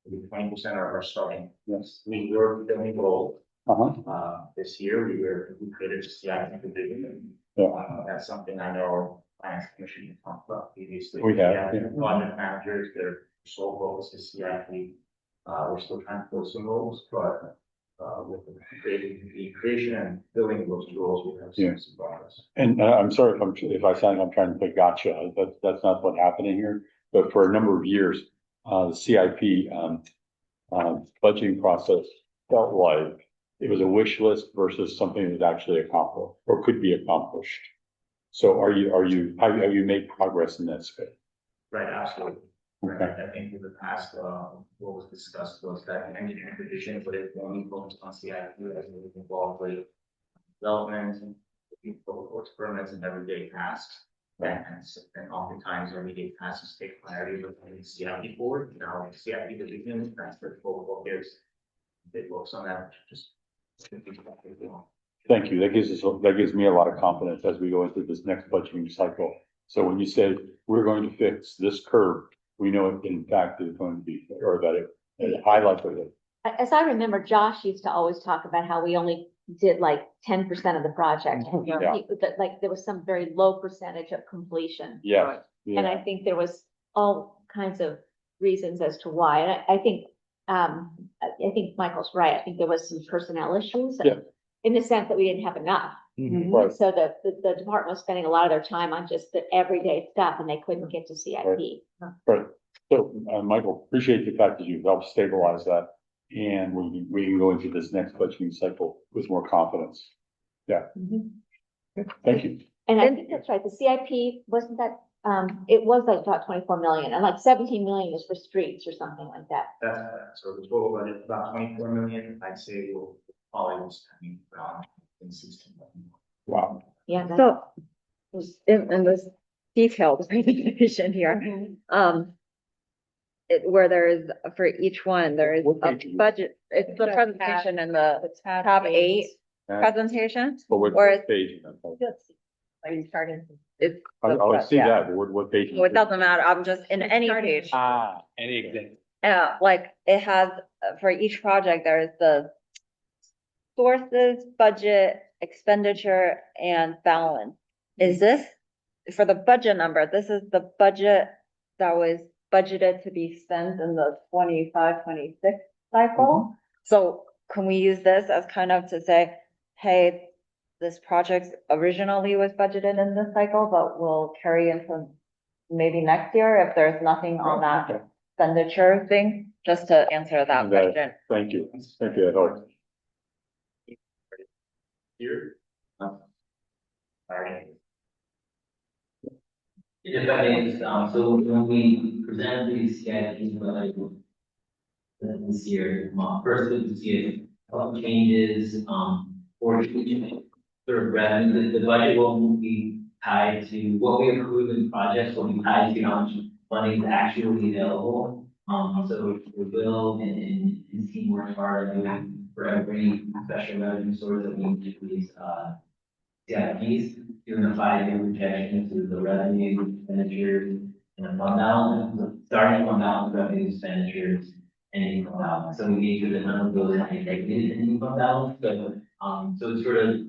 maybe 20% are starting. yes, We were filling gold. uh-huh, This year, we created a CIP division. Yeah. That's something I know Finance Commission has talked about previously. We have, yeah. Project managers, their sole focus is CIP. We're still trying to fill some roles, but with the creation and filling those roles, we have Yeah. some progress. and I'm sorry if I sound, I'm trying to play gotcha, that's not what happened in here. But for a number of years, the CIP, budgeting process felt like it was a wish list versus something that was actually accomplished or could be accomplished. So have you made progress in that space? Right, absolutely. Right, Okay. I think in the past, what was discussed was that an engineering position, but it only focused on CIP as it was involved with development and public works permits and everyday tasks. And oftentimes everyday tasks take priority with the CIP board. Now CIP division transfer full focus. They focus on that, just. Thank you. That gives me a lot of confidence as we go into this next budgeting cycle. So when you say we're going to fix this curve, we know it in fact is going to be, or that it highlights it. As I remember, Josh used to always talk about how we only did like 10% of the project. Yeah. That like there was some very low percentage of completion. Yes, And I yeah, think there was all kinds of reasons as to why. And I think Michael's right. I think there was some personnel issues. Yeah. In the sense that we didn't have enough. right. So the department was spending a lot of their time on just the everyday stuff and they couldn't get to CIP. Right. So, Michael, appreciate the fact that you've helped stabilize that. And we can go into this next budgeting cycle with more confidence. Yeah. Thank you. And I think that's right. The CIP, wasn't that, it was like about 24 million and like 17 million was for streets or something like that. That's correct. So the total budget about 24 million. I'd say we'll probably was around 16 million. Wow. Yeah. So, in this detailed presentation here, where there is, for each one, there is What a page is it? budget, it's the presentation in the top 8 presentation, But what Or it's- page? is that? Are you starting? it's. I see yeah. that, but what page? is Well, it it? doesn't matter, I'm just, in any page, Any example? like, it has, for each project, there is the sources, budget, expenditure, and balance. Is this, for the budget number, this is the budget that was budgeted to be spent in the 25-26 cycle? So can we use this as kind of to say, hey, this project originally was budgeted in this cycle, but will carry into maybe next year if there's nothing on that Okay. expenditure thing, just to answer that Okay. question. Thank you. Thank you, that helps. Here. Alright. If I may, so when we present these CIPs, but like this year, first we can see a couple changes, for each sort of revenue, the budget will be tied to what we approve in projects, will be tied to how much money is actually available. So we will and team work hard doing for every special revenue source that we introduce, CIPs, doing a 5-year projection to the revenue, expenditures, and the fund balance, starting fund balance, revenue, expenditures, and income balance. So we make sure that none of those are negative in income balance, so it's sort of,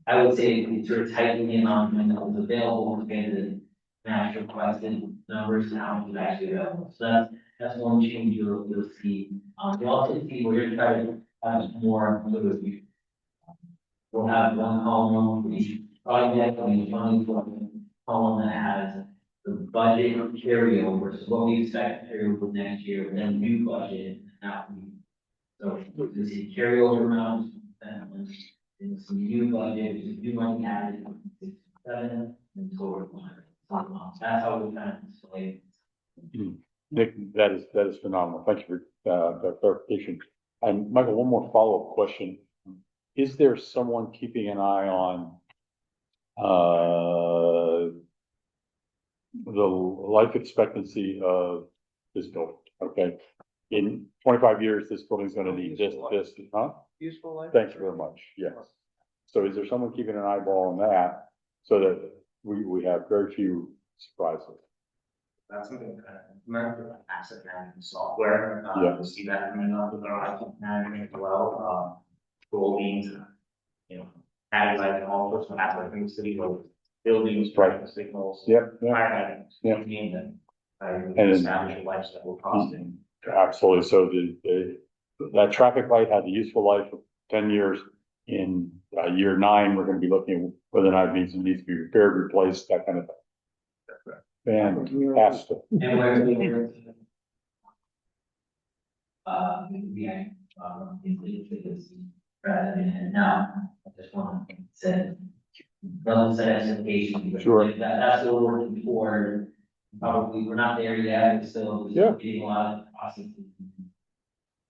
I would say it's sort of tightening the amount of money that was available compared to the match requested numbers and how much is actually available. So that's one change you'll see. You'll also see we're gonna try to have more sort of, we'll have one column for each project, and each funding column that has the budget carryover, so what we expect to carry over next year, and then new budget, so you see carryover amounts, and some new budget, new money added, 7, and total. So, that's how we kind of display. Nick, that is phenomenal. Thank you for that clarification. And Michael, one more follow-up question. Is there someone keeping an eye on the life expectancy of this building? Okay, in 25 years, this building's gonna need this, huh? Useful life. Thank you very much. Yes. So is there someone keeping an eyeball on that so that we have very few surprises? That's something that asset management software, Yeah. we see that coming up with our asset management as well, goal being to, add like all sorts of aspects in the city, like buildings, traffic signals. Yep, yeah, Fire hydrants, Yeah. name them. And then- Establish a lifestyle costing. absolutely. So that traffic light had a useful life of 10 years. In year 9, we're gonna be looking at whether or not it needs to be repaired, replaced, that kind of thing. Fantastic. And where we were, and now, I just want to set, level set expectations. Sure. That's what we're working toward. Probably, we're not there yet, we're still Yeah. getting a lot of processes,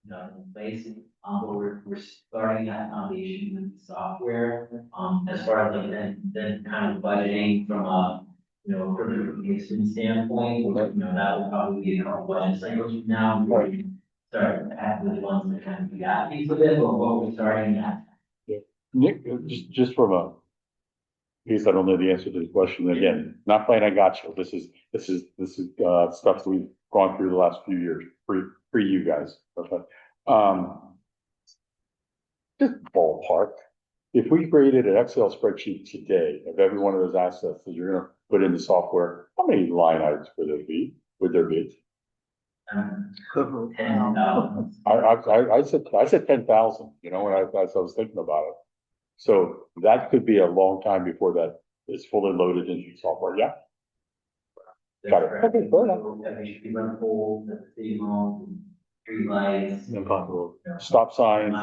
in place. But we're starting that foundation with the software, as far as like then kind of budgeting from a, from a expense standpoint, that would probably be a couple budget cycles from now. Before we start having the ones that kind of got piece of it, or what we're starting at. Nick, just from a, because I don't know the answer to the question, again, not playing I got you. This is stuff we've gone through the last few years, pre you guys. Okay. Just ballpark. If we created an Excel spreadsheet today of every one of those assets that you're gonna put in the software, how many line items would there be? 10,000. I said 10,000, when I was thinking about it. So that could be a long time before that is fully loaded into software, yeah? Got it. Okay, fair enough. We should be running full, the city hall, street lights. Stop signs,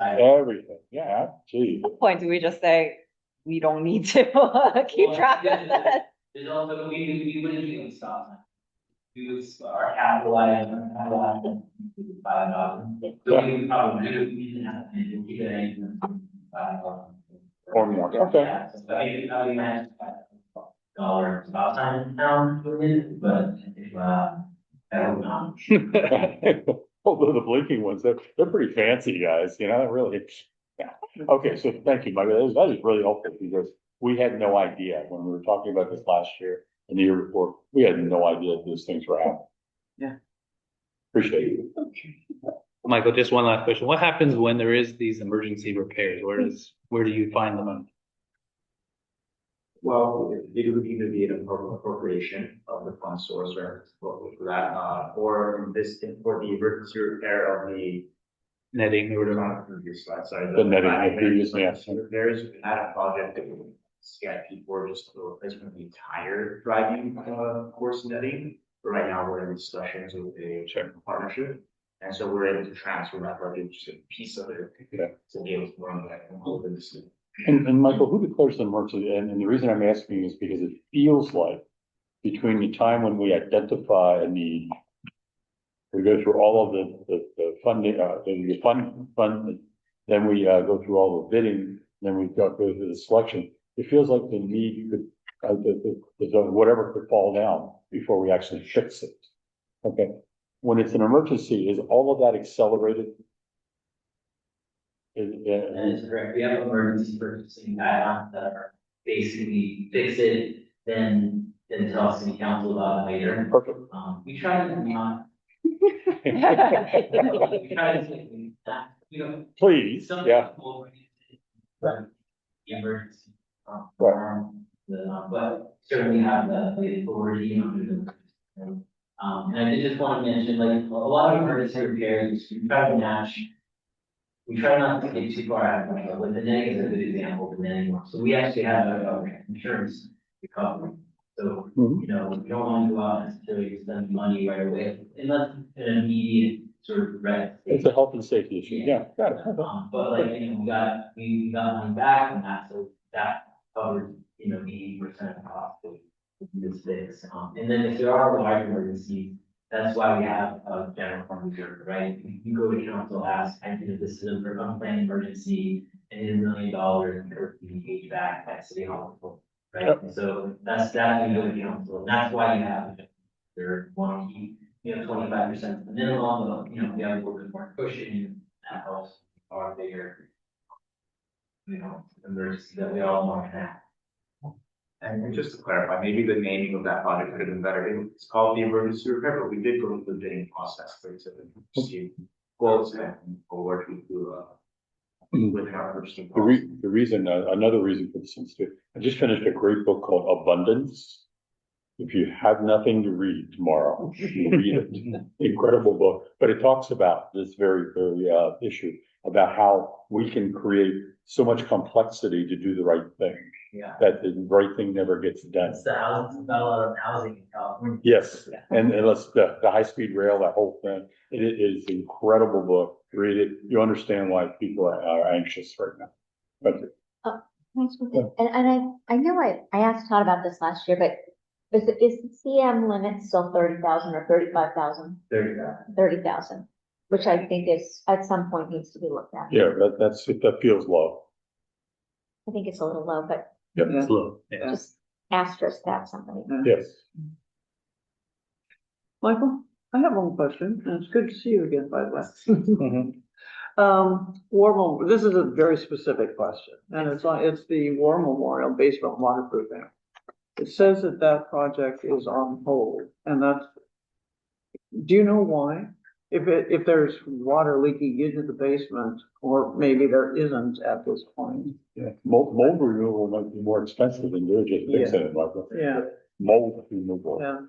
everything, yeah, gee. At what point do we just say, we don't need to keep track of that? There's also, we wouldn't do a stop sign. We would start capitalizing, $5,000. So we would probably do, we didn't have to keep it in $5,000. Or more, okay. Yeah, so maybe match $5 stop sign down for it, but if, I hope not. Although the blinking ones, they're pretty fancy, guys, really. Yeah. Okay, so thank you, Michael. That is really helpful because we had no idea when we were talking about this last year and the year before, we had no idea those things were happening. Yeah. Appreciate it. Michael, just one last question. What happens when there is these emergency repairs? Where do you find the money? Well, it would either be an appropriation of the fund source or for that, or for the emergency repair of the netting or It was whatever. on the previous slide, sorry. The netting, the previous, yeah. There is a project that CIP for just the replacement of the entire driving, course netting. But right now, we're in discussions with a partnership. And so we're able to transfer that project, just a piece of it. Yeah. To be able to run that and all of this. And Michael, who declares the emergency? And the reason I'm asking is because it feels like between the time when we identify a need, we go through all of the funding, the fund, then we, go through all the bidding, then we go through the selection. It feels like the need could, whatever could fall down before we actually fix it. Okay, when it's an emergency, is all of that accelerated? That is correct. We have emergency purchasing guidelines that are basically fix it, then tell city council about it later. Perfect. We try to not. We try to say that, Please, some yeah. people. But the emergency. Right. But certainly have the authority under the. And I did just want to mention, like, a lot of emergency repairs, we try to match. We try not to get too far out of it, but the netting is a good example of the netting. So we actually have a insurance recovery. So, Mhm. we don't want to go out and necessarily spend money right away, unless an immediate sort of threat. It's a health and safety issue. Yeah, got it. But like, we got money back on that, so that covered, the 80% of the cost of this fix. And then if there are large emergencies, that's why we have a general fund reserve, right? You go to council, ask, this is an unplanned emergency, and it's $1 million, and the HVAC at City Hall, right? Yep. And so that's when you go to council, and that's why you have, they're want to keep, 25% the minimum, but, we have a little bit more cushion, that helps our bigger, emergency that we all want to have. And just to clarify, maybe the naming of that project could have been better. It's called the emergency repair, but we did go through the bidding process for it to see quotes and we're working through, with our purchasing. The reason, another reason for this institute, I just finished a great book called Abundance. If you have nothing to read tomorrow, you read it. Incredible book, but it talks about this very issue about how we can create so much complexity to do the right thing. Yeah. That the right thing never gets done. That's the housing, about a lot of housing in California. Yes, and let's, the high-speed rail, that whole thing, it is an incredible book. Read it, you understand why people are anxious right now. But And I know I asked Todd about this last year, but is the CM limit still 30,000 or 35,000? 30,000, which I think is, at some point needs to be looked at. yeah, that feels low. I think it's a little low, but Yep. It's low. Yeah. just asterisk that somebody. Yes. Michael, I have one question, and it's good to see you again, by the way. Mhm. War Memorial, this is a very specific question, and it's the War Memorial basement waterproofing. It says that project is on hold, and do you know why? If there's water leaking into the basement, or maybe there isn't at this point. Yeah, mold removal might be more expensive than you're just fixing it, Michael. Yeah, Mold removal. yeah.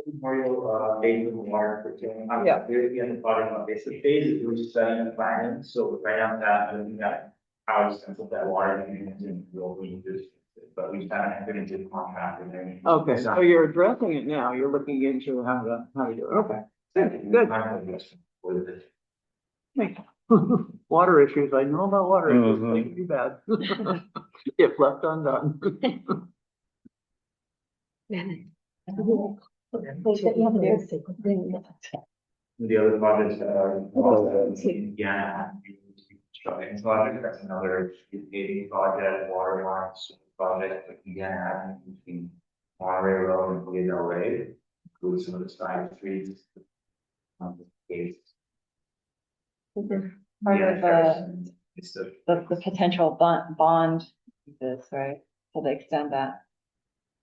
Memorial, basement water for killing. Yeah. We're in the bottom of basic phases, we're just setting the plan, so right now that, looking at how extensive that water is and we'll be just, but we kind of have into the contract and then. Okay, so you're addressing it now, you're looking into how to do it, okay. Good. Hey, water issues, I know about water issues, they can be bad. If left undone. The other projects, Indiana, construction project, that's another paving project, water lines project, like Indiana, between Monterey Road and Toledo Way, includes some of the side streets. Case. Part of It's the, the potential bond, this, right, to the extent that.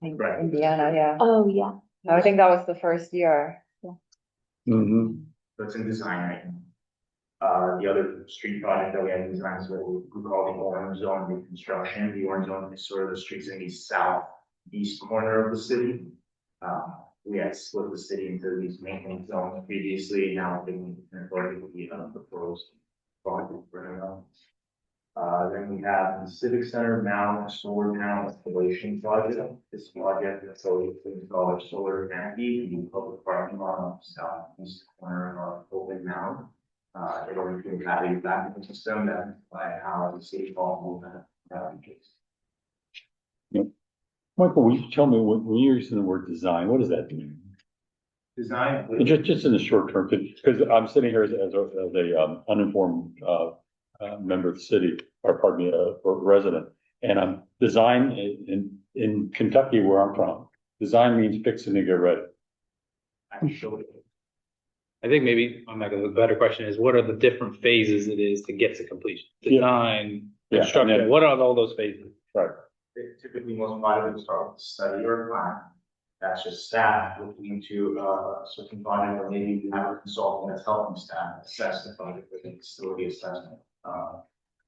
In Right. Indiana, yeah, Oh, yeah. I think that was the first year. Mm-hmm. that's in design right now. The other street project that we have in design is what we call the orange zone reconstruction. The orange zone is sort of the streets in the southeast corner of the city. we had split the city into these maintenance zones previously, now being converted to the proposed project for now. Then we have the Civic Center Mound Solar Panel Installation Project. This project is so we install a solar canopy in the public parking lot on the southeast corner of Open Mound. In order to have a backup system that by how the city hall movement. Michael, will you tell me, when you're using the word design, what does that mean? Design. Just in the short term, because I'm sitting here as a uninformed, member of the city, or pardon me, a resident. And I'm design in Kentucky, where I'm from, design means fixing to get ready. Actually, I think maybe, Michael, the better question is, what are the different phases it is to get to completion? Yeah. Design, Yeah, construction, and then- what are all those phases? Right. typically most projects start with a study or a plan. That's just staff looking into a certain project, or maybe you have a consultant that's helping staff assess the project with a facility assessment.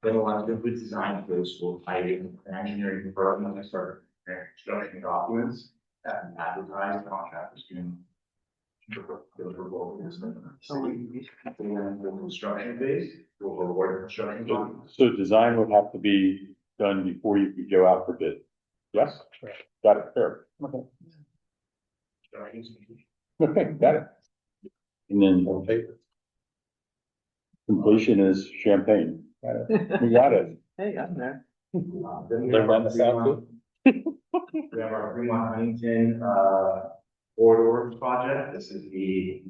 Then a lot of good design tools will hide in an engineering firm and they start preparing construction documents that advertise contractors can. So we then the construction phase, we'll award the construction documents. So design would have to be done before you could go out for bid. Yes? Got it, fair. Okay. Okay, got it. And then completion is champagne. Got it. We got it. Hey, I'm there. Then we Learn have about our the South Fremont, we have our Fremont Huntington, corridor project. This is the,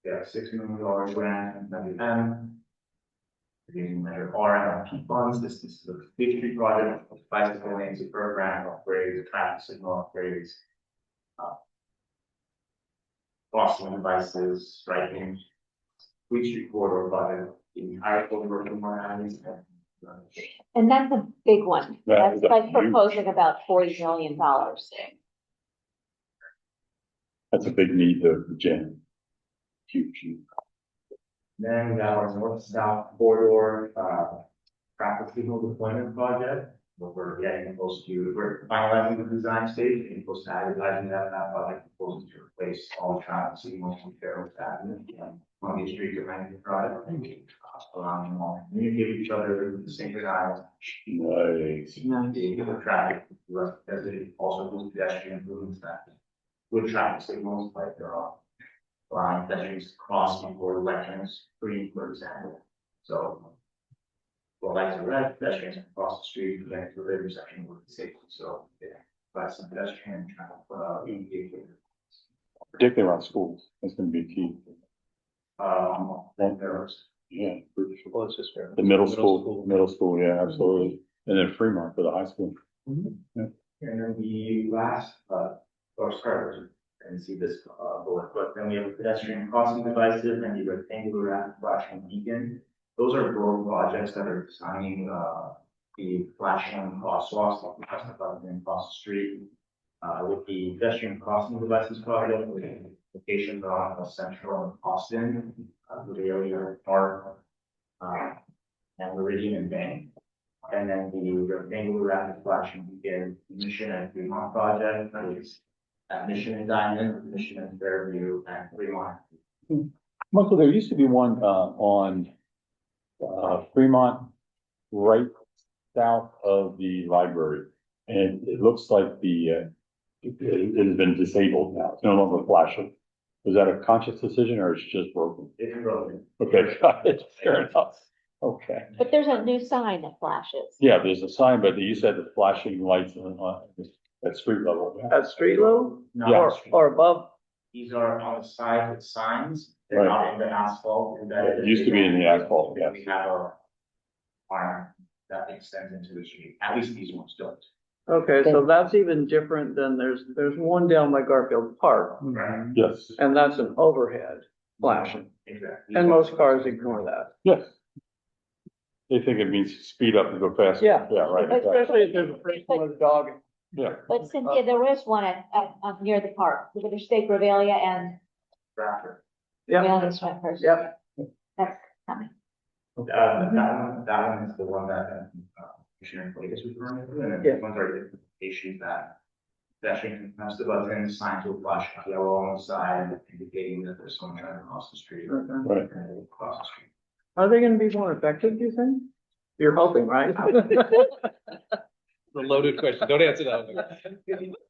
we have $6 million grant from WM. We're using measure RMP funds. This is the Big Street project, bicycle lanes, a program upgrades, traffic signal upgrades. Crossing devices, striking. Big Street corridor project, the entire corridor from our alleys. And that's a big one. That is That's a like huge- proposing about $40 million. That's a big need, the gym. Huge. Then we have our north-south corridor, traffic signal deployment project. Where we're getting close to, we're finalizing the design stage, and close to advertising that project proposing to replace all traffic signals from Fairfield Avenue. Columbia Street to Rankin Drive. Allowing them all to communicate with each other, synchronize. Nice. The traffic, as it also includes pedestrian improvements that. With traffic signals, like there are allowing pedestrians to cross before elections, green, for example. So. Well, lights are red, pedestrians can cross the street, then to the intersection with safety, so, yeah, but some pedestrian traffic, engagement. Particularly around schools, that's gonna be key. Then there's, Yeah. Well, it's just fair. The middle school, yeah, absolutely. And then Fremont for the high school. and then the last, or sorry, I didn't see this, bullet, but then we have pedestrian crossing devices, and the rectangular rapid flashing beacon. Those are road projects that are designing, the flashing crosswalks, like we talked about across the street. With the pedestrian crossing devices project, with locations on Central and Austin, Vidalia Park, and Meridian and Bank. And then the rectangular rapid flashing beacon Mission and Fremont project, that is at Mission and Diamond, Mission and Fairview, and Fremont. Michael, there used to be one, on, Fremont, right south of the library. And it looks like it has been disabled now. It's no longer flashing. Was that a conscious decision or it's just broken? It's broken. Okay, got it. Fair enough. Okay. But there's a new sign that flashes. Yeah, there's a sign, but you said the flashing lights at street level. At street level Not- or above? These are on the side with signs, they're not in the asphalt. It used to be in the asphalt, yes. We have a arm that extends into the street, at least these ones don't. Okay, so that's even different than there's one down by Garfield Park, Right. Yes, and that's an overhead flashing. Exactly. And most cars ignore that. yes. They think it means speed up and go faster. Yeah. Yeah, right. exactly. Especially if there's a person with a dog. Yeah, But Cynthia, there is one near the park, with the State Regalia and Traffic. Yeah, Regalia Swimmers. yep. That's coming. That one is the one that, Commissioner Blake is referring to, and then Yeah. these ones are the issues that pedestrian has the button, sign to flash yellow on the side, indicating that there's someone trying to cross the street. Right. Cross the street. Are they gonna be more effective, do you think? You're hoping, right? The loaded question. Don't answer that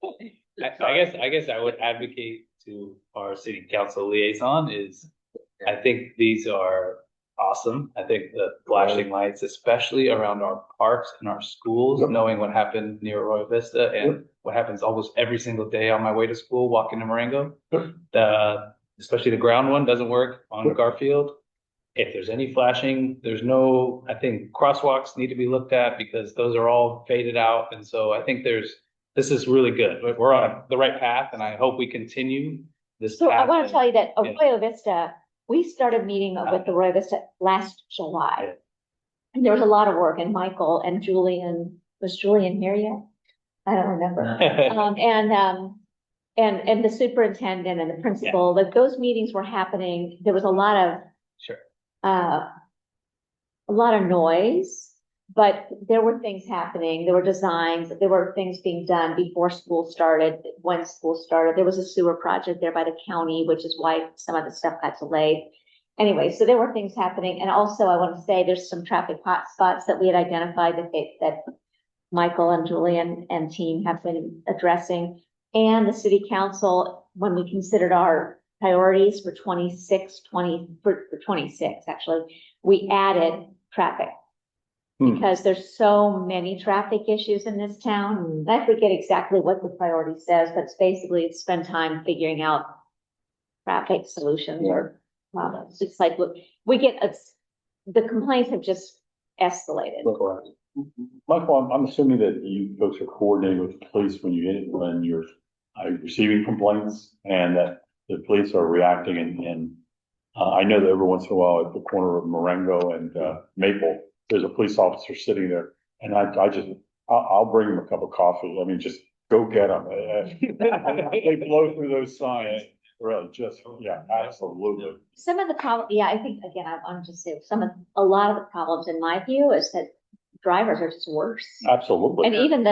one. I guess I would advocate to our city council liaison is, I think these are awesome. I think the flashing lights, especially around our parks and our schools, Yep. knowing what happened near Arroyo Vista and what happens almost every single day on my way to school, walking to Marengo. Especially the ground one doesn't work on Yep. Garfield. If there's any flashing, there's no, I think crosswalks need to be looked at because those are all faded out. And so I think this is really good. We're on the right path and I hope we continue this So I path. want to tell you that Yeah. Arroyo Vista, we started meeting with Arroyo Vista last July. Yeah. And there was a lot of work and Michael and Julian, was Julian here yet? I don't remember. And the superintendent and the principal, like those meetings were happening. There was a lot of Sure. a lot of noise, but there were things happening. There were designs, there were things being done before school started, when school started. There was a sewer project there by the county, which is why some of the stuff got delayed. Anyway, so there were things happening. And also I want to say there's some traffic hot spots that we had identified that Michael and Julian and team have been addressing. And the city council, when we considered our priorities for 26, actually, we added traffic. Because there's so many traffic issues in this town. I forget exactly what the priority says, but it's basically spend time figuring out traffic solutions or problems. It's like, look, the complaints have just escalated. Michael, I'm assuming that you folks are coordinating with the police when you're receiving complaints and that the police are reacting and I know that every once in a while at the corner of Marengo and Maple, there's a police officer sitting there and I'll bring him a cup of coffee. I mean, just go get them. They blow through those signs. Really, yeah, absolutely. Some of the problem, yeah, I think, again, I'm just saying, a lot of the problems in my view is that drivers are just worse. Absolutely. And even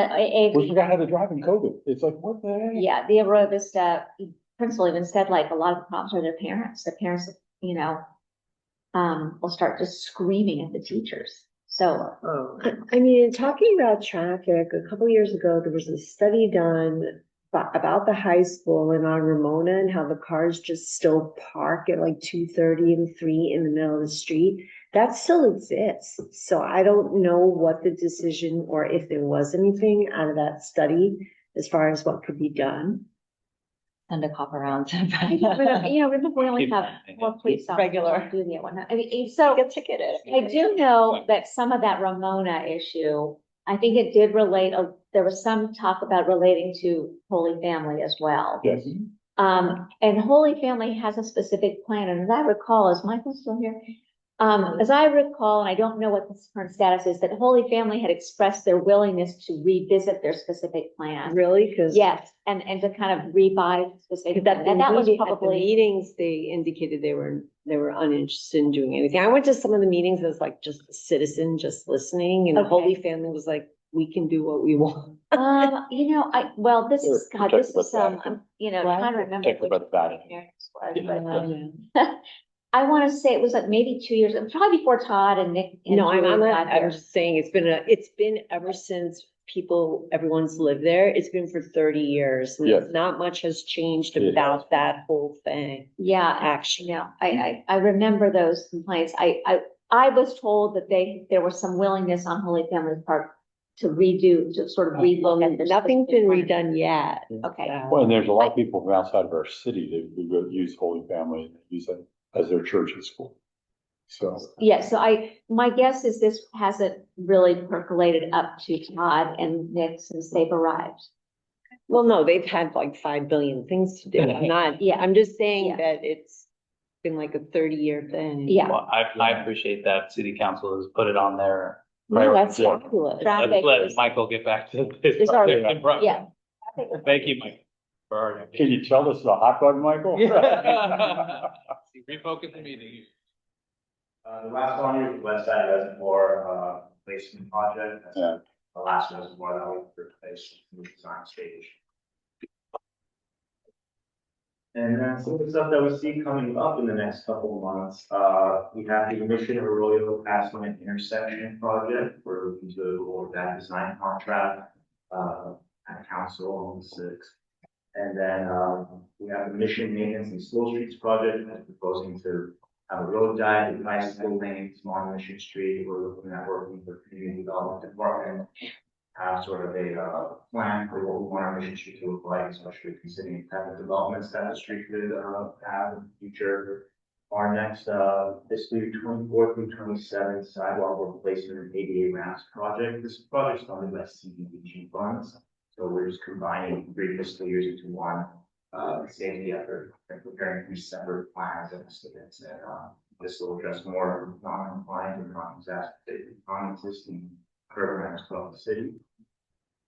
We forgot how to drive in COVID. It's like, what the heck? yeah, the Arroyo Vista principal even said like a lot of the problems are their parents. The parents, will start just screaming at the teachers. So, I mean, talking about traffic, a couple years ago, there was a study done about the high school and on Ramona and how the cars just still park at like 2:30 and 3 in the middle of the street. That still exists. So I don't know what the decision or if there was anything out of that study as far as what could be done. Send a cop around. remember we only have more police officers Regular. on duty at one time. I mean, so Get ticketed. I do know that some of that Ramona issue, I think it did relate, there was some talk about relating to Holy Family as well. Yes. And Holy Family has a specific plan, and as I recall, is Michael still here? As I recall, and I don't know what the current status is, that Holy Family had expressed their willingness to revisit their specific plan. Really? Because Yes, and to kind of revise specific, At and that was at the probably, meetings, they indicated they were uninterested in doing anything. I went to some of the meetings as like just a citizen, just listening, and the Okay. Holy Family was like, we can do what we want. this is, God, this is, Protected by I'm, trying to remember. Protected by the Vatican. Which I want to say it was like maybe 2 years, probably before Todd and Nick. And No, I'm Julie not, got here. I'm just saying, it's been ever since everyone's lived there. It's been for 30 years. Yes. Not much has changed It has. about that whole thing, Yeah, actually. I remember those complaints. I was told that there was some willingness on Holy Family's part to sort of relook at this. Nothing's been specific plan. redone yet. Okay. Well, and there's a lot of people from outside of our city that go use Holy Family and use it as their church and school. So. Yeah, so my guess is this hasn't really percolated up to Todd and Nick since they've arrived. Well, no, they've had like 5 billion things to do. Yeah. I'm just saying Yeah. that it's been like a 30-year thing. Yeah. Well, I appreciate that city council has put it on their No, that's priority. fabulous. Traffic Let is- Michael get back to this. It's already- Yeah. Yeah. Thank you, Mike. For our. Can you tell this is a hot button, Michael? Refocus the meeting. The last one is West Side Reservoir, placement project. Yeah. The last reservoir that we replaced in the design stage. And then some of the stuff that we see coming up in the next couple of months, we have the Mission Arroyo Pasadena intersection project. We're looking to award that design contract, at council on the sixth. And then, we have the Mission Maintenance and Slow Streets project, that's proposing to have a road diet, bicycle lanes on Mission Street. We're looking at working with the community development department, have sort of a plan for what we want our Mission Street to look like, especially considering the type of developments that the street could have in the future. Our next fiscal year 24 through 27 sidewalk replacement and ADA ramps project. This project is funded by CDBG funds, so we're just combining 3 fiscal years into one. Safety effort and preparing 3 separate plans and estimates, and this will address more non-compliant and non-existing programs across the city.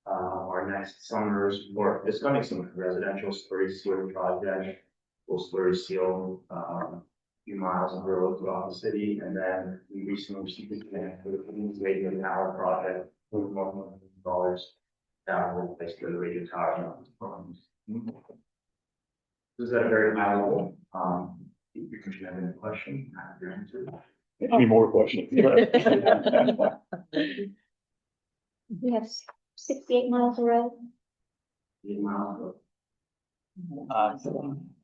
Our next summer's work, this coming summer, residential slurry seal project, will slurry seal a few miles of road throughout the city, and then we recently received a grant for the Queens Radio Tower project with more than $1 million that will replace the radio tower. This is at a very high level. If you have any questions, I'm happy to answer. Any more questions? We have 68 miles of road.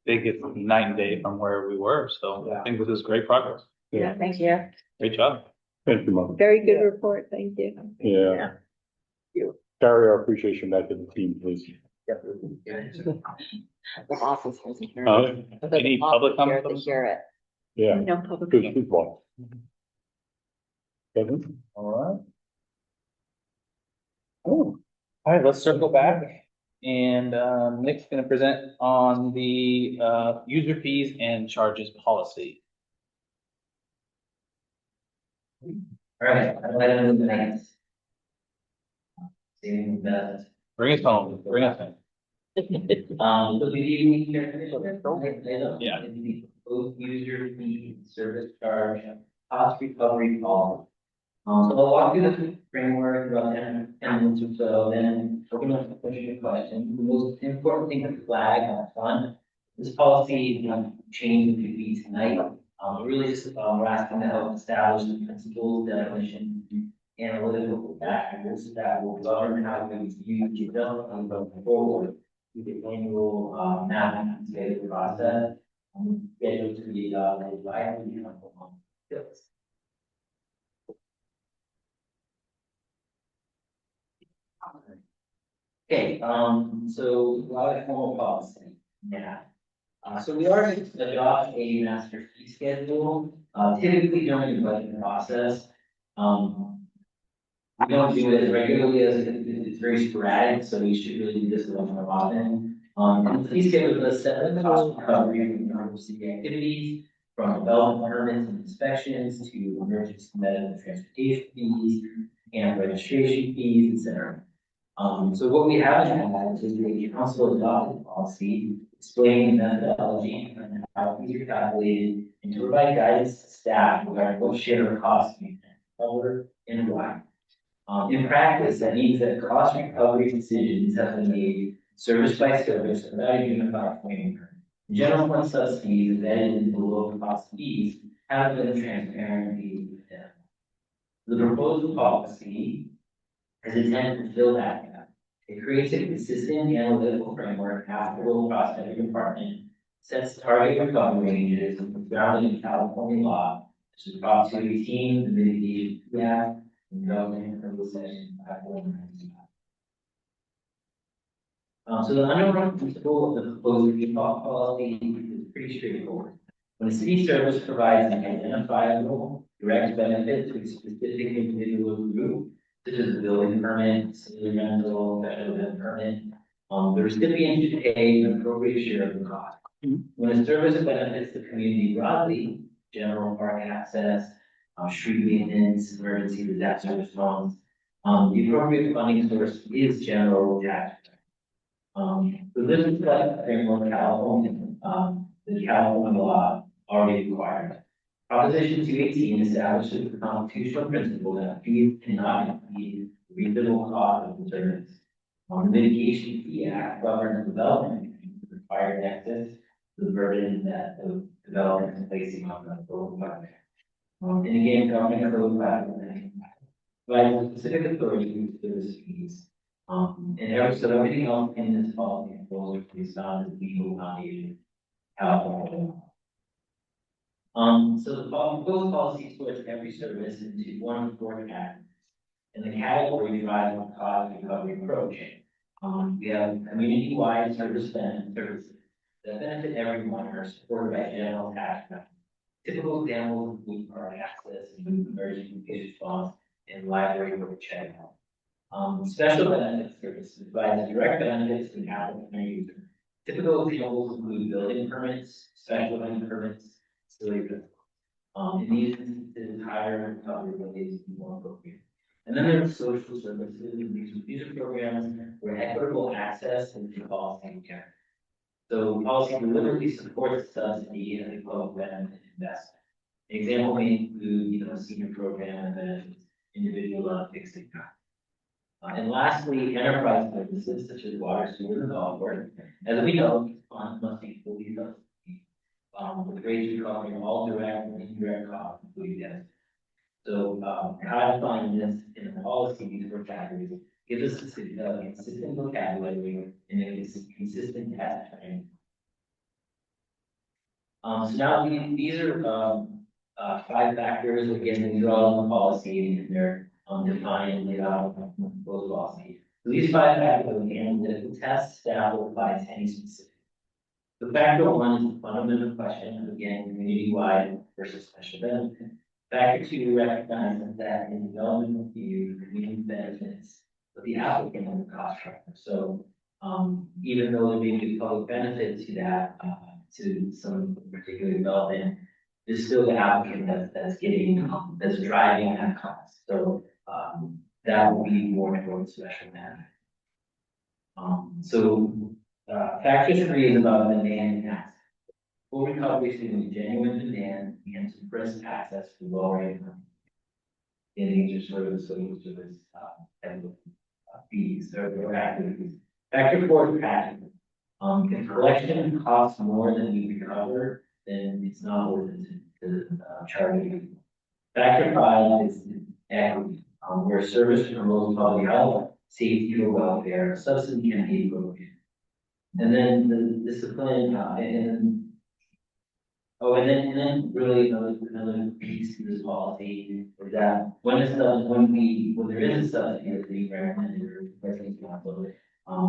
Think it's night and day from where we were, so I think this is great progress. Yeah. Thank you. Great job. Thank you, Mother. Very good report, thank you. Yeah. Carry our appreciation back to the team, please. The office wasn't here. Any public comment? To hear it. Yeah, No public. good one. Kevin? All right. Oh, all right, let's circle back. And Nick's gonna present on the user fees and charges policy. All right, I'd like to move the next. Seeing that. Bring us home, bring us in. So good evening, here, Commissioner. Yeah. Both user fee, service charge, cost recovery policy. So I'll walk through the framework about 10 minutes or so, then open up the question. The most important thing to flag up front, this policy change that we tonight. Really just we're asking to help establish the principles, definition, analytical factors that will govern how we view the development going forward with the annual mapping phase process. Scheduled to be adopted by the council on this. Okay, so a lot of formal policy, yeah. So we are going to adopt a master fee schedule, typically during the budget process. We don't do it as regularly as it's very sporadic, so we should really do this a little more often. And the fee schedule does set the cost recovery from city activities, from development permits and inspections to emergency medical transportation fees and registration fees, etc. So what we haven't had is a council adopted policy explaining the methodology and how fees are calculated and to provide guidance to staff regarding what share of costs we can cover and why. In practice, that means that cost recovery decisions have been made service by service without a unified framework. General fund subsidies embedded in the low cost fees have been transparently with them. The proposed policy is intended to fill that gap. It creates a consistent analytical framework applicable across every department, sets target recovery ranges grounded in California law, such as Prop 218, the Mitigation Fee Act, and Government Code Section 549. So the underlying principle of the proposed fee policy is pretty straightforward. When a city service provides an identifiable direct benefit to a specific individual group, such as a building permit, facility rental, special event permit, the recipient should pay an appropriate share of the cost. When a service benefits the community broadly, general park access, street maintenance, emergency disaster response, the appropriate funding source is general tax. So this is like framework California, the California law already required. Proposition 218 establishes the constitutional principle that fees cannot exceed the reasonable cost of the service. The Mitigation Fee Act governs development with required access the burden that the development is placing on the local government. And again, government code provides specific authority to service fees. So everything else in this policy falls based on the legal foundation. California. So the proposed policy splits every service into one of four categories. And the category relies on cost recovery approach. We have community-wide services that benefit everyone and are supported by general tax revenue. Typical examples include card access, and emergency case response, and library work check. Special benefit services provide direct benefits to the applicant or user. Typical examples include building permits, special event permits, facility rentals. In these instances, higher recoverability is more appropriate. And then there are social services, and these are programs where equitable access is involved in care. So policy deliberately supports subsidy and equal benefit investment. An example may include, senior program and benefits, individual on fixed income. And lastly, enterprise services such as water, sewer, and golf work. As we know, funds must be fully subsidized, with rates covering all direct and indirect costs, including debt. So, codifying this in the policy, these four categories, gives us a consistent vocabulary and a consistent test frame. So now these are five factors. Again, these are all in the policy and they're defined and laid out in the proposed policy. So these five factors, and the test staff will apply to any specific. The factor one is the fundamental question, again, community-wide versus special benefit. Factor two recognizes that in development review, community benefits, but the applicant on the cost structure. So even though there may be public benefit to that, to some particular development, there's still the applicant that's getting, that's driving that cost. So that will be more towards special benefit. Factor three is about demand and access. Full recovery is going to be genuine demand and suppress access to lower income. These are sort of fees or activities. Factor four is packaging. If collection costs more than we recover, then it's not worth it to charge people. Factor five is equity, where service promotes public health, safety, or welfare, subsidy can be appropriate. And then the discipline, and then really another piece to this policy is that when there is a subsidy that's being recommended or requesting council,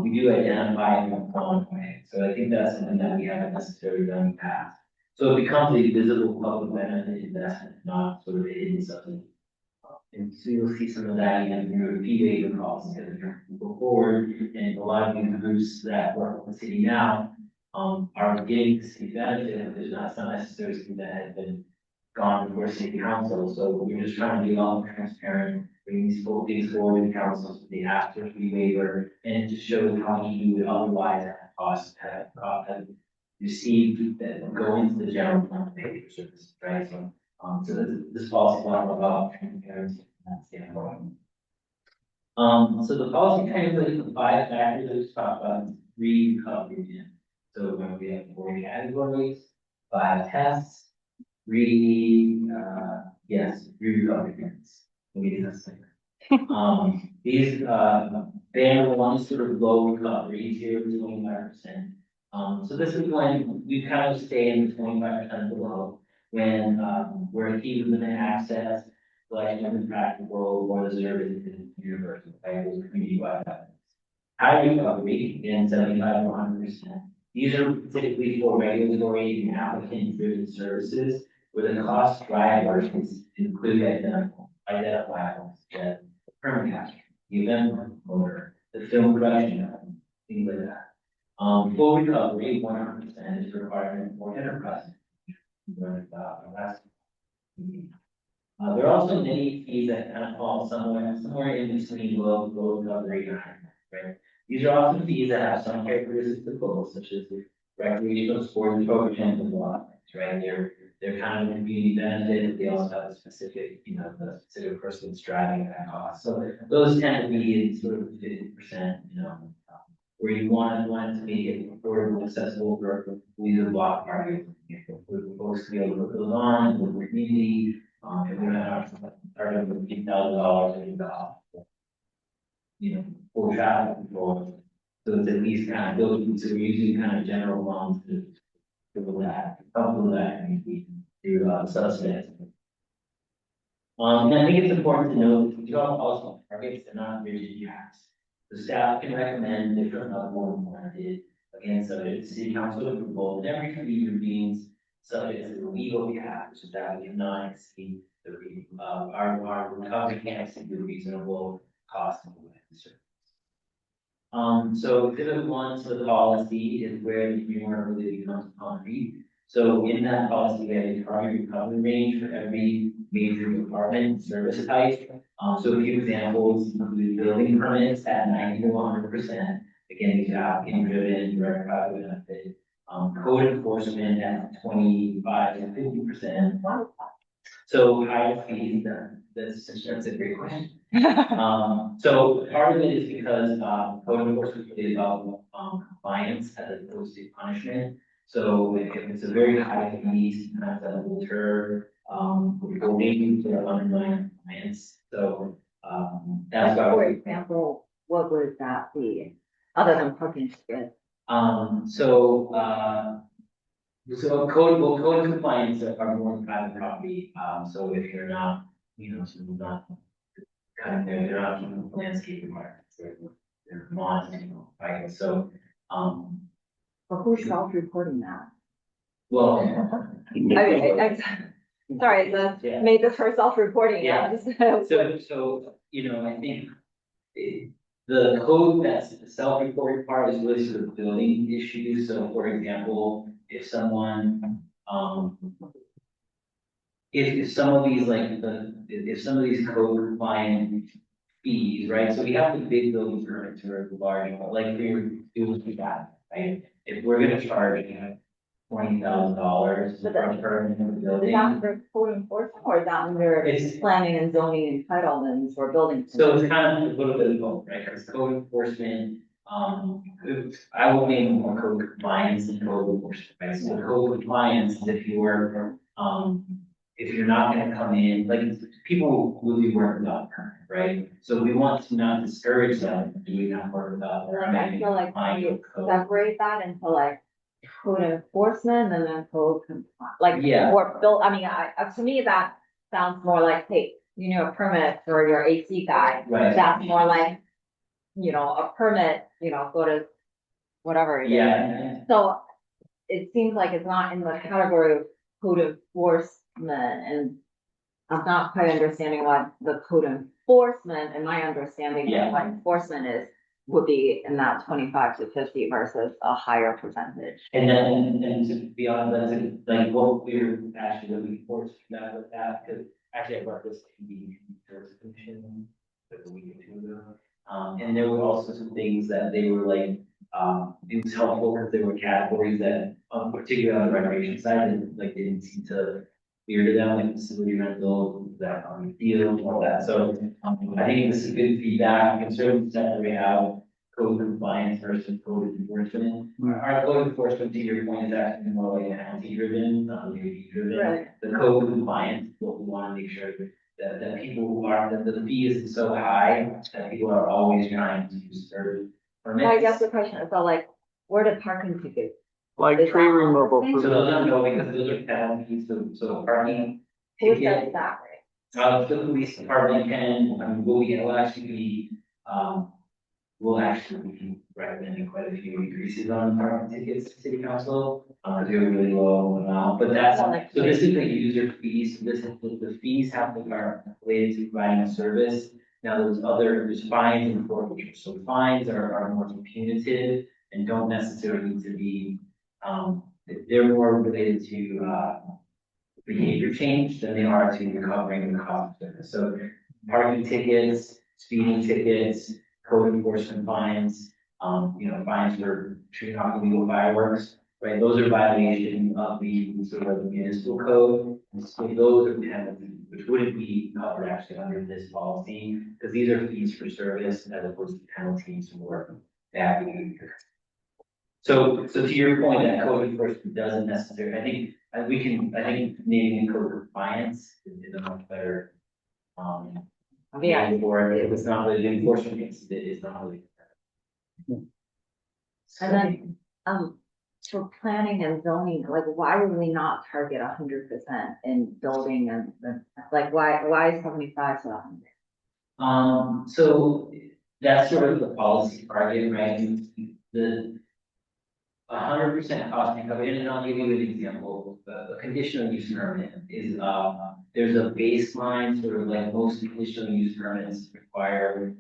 we do identify it and quantify it. So I think that's something that we haven't necessarily done in the past. So it becomes a visible public benefit investment, not sort of a hidden subsidy. And so you'll see some of that in your fee waiver policy as we go forward. And a lot of these groups that work with the city now are getting the city benefit, but there's not necessarily something that has been gone before city council. So we're just trying to be a lot more transparent, bring these full things forward to council so they ask for fee waiver, and it just shows how you would otherwise have costs have received that go into the general fund to pay for services, right? So this policy is a lot about transparency from that standpoint. So the policy translates the five factors that we talked about in three recovery again. So we have four categories, 5 tests, three recovery units. We did that later. These band one sort of low recovery, 0 to 25%. So this is when we kind of stay in the 25% below when we're achieving the access, like impractical or the service is universal, right? Those community-wide efforts. High recovery, again, 75 to 100%. These are typically for regulatory and applicant-driven services where the cost drivers include identifiables, the permit capture, the event order, the film production, things like that. Full recovery, 100% is required for enterprise. There are also many fees that kind of fall somewhere in between low recovery and high, right? These are often fees that have some characteristics of both, such as the recreational sports programs and whatnot, right? They're kind of a community benefit, but they also have a specific, the specific person that's driving that cost. So those tend to be in sort of 50%, where you want to make it affordable, accessible for leisure block parking. For folks to be able to put those on, with the community, and we're not starting with $50,000 a year, for traffic control. So it's at least kind of building, so we're using kind of general funds to do that, help with that, and we do, subsidize. And I think it's important to note, we don't also targets, they're not rigid caps. The staff can recommend different level of warranted, again, subject to city council approval, and every procedure means subject to the legal cap, which is that we cannot exceed the, our recovery can't exceed the reasonable cost of the service. So exhibit one to the policy is where the framework really becomes concrete. So in that policy, we have a target recovery range for every major department service type. So a few examples include building permits at 90 to 100%. Again, these are applicant driven, direct private benefit. Code enforcement at 25 to 50%. So higher fees, that's a great question. So part of it is because, code enforcement is about, compliance as opposed to punishment. So if it's a very high fee, sometimes that will deter, reporting to the underlying compliance. So, that's Like, for why. example, what would that be, other than parking tickets? So code compliance are more private property, so if you're not, so not kind of, they're not keeping landscape requirements, they're monitoring, right, so, But who's self-reporting that? well. Sorry, Yeah. made this for self-reporting, Yeah. yeah. So, I think the code that's the self-reported part is really sort of building issues. So for example, if someone, if some of these if some of these code compliant fees, right? So we have the big building permits for the large, like we're doing that, right? If we're gonna charge $20,000 But for a permit in the Is building. that under code enforcement or is that under It's- planning and zoning entitlements or building? So it's kind of a little bit of both, right? Because code enforcement, I will name more code compliance and code enforcement, right? So code compliance, if you're not gonna come in, like, people really work without a permit, right? So we want to not discourage them from doing that work without a Like, permit. I feel like Complying you with code. separate that into like code enforcement and then code compliance, like, Yeah. or build, I mean, to me, that sounds more like, hey, a permit for your AC guy. Right. That's more like, a permit, go to whatever. it is. Yeah. So it seems like it's not in the category of code enforcement, and I'm not quite understanding what the code enforcement, and my understanding Yeah. of what enforcement would be in that 25 to 50 versus a higher percentage. And then, and to be honest, that's like what we're actually looking for to connect with that, because actually I brought this to the service commission like a week or two ago. And there were also some things that they were like, it was helpful because there were categories that, particularly on the recreation side, they didn't seem to clear to them, like facility rental, that on the field, all that. So, I think this is good feedback, and certainly that we have code compliance versus code enforcement. Our code enforcement, to your point, is actually more like penalty driven, not really driven. Right. The code compliance, what we want to make sure that people who are, that the fee isn't so high, that people are always trying to serve permits. I guess the question is, so like, where do parking tickets? Like Is tree that removal. on the So thing? those don't go because those are penalties, so parking. Who ticket, says that, right? The police department can, will actually be, we'll actually be recommending quite a few increases on parking tickets to city council. They're really low amount, but that's, so this is the user fees, so this is, the fees have to are related to providing a service. Now, there's fines and forfeitures, so fines are more punitive and don't necessarily need to be, they're more related to, behavior change than they are to recovering the cost of service. So parking tickets, speeding tickets, code enforcement fines, fines for shooting off illegal fireworks, right? Those are violations of the sort of municipal code. And so those are penalties, which wouldn't be covered actually under this policy, because these are fees for service as opposed to penalties for that we. So to your point, that code enforcement doesn't necessarily, I think naming code compliance is a much better, Yeah. name for it. If it's not really the enforcement, it's not really. And then, for planning and zoning, like, why would we not target 100% in building and, like, why 75 to 100? So that's sort of the policy target, right? The 100% cost recovery, and I'll give you an example. A conditional use permit is, there's a baseline, sort of like most conditional use permits require.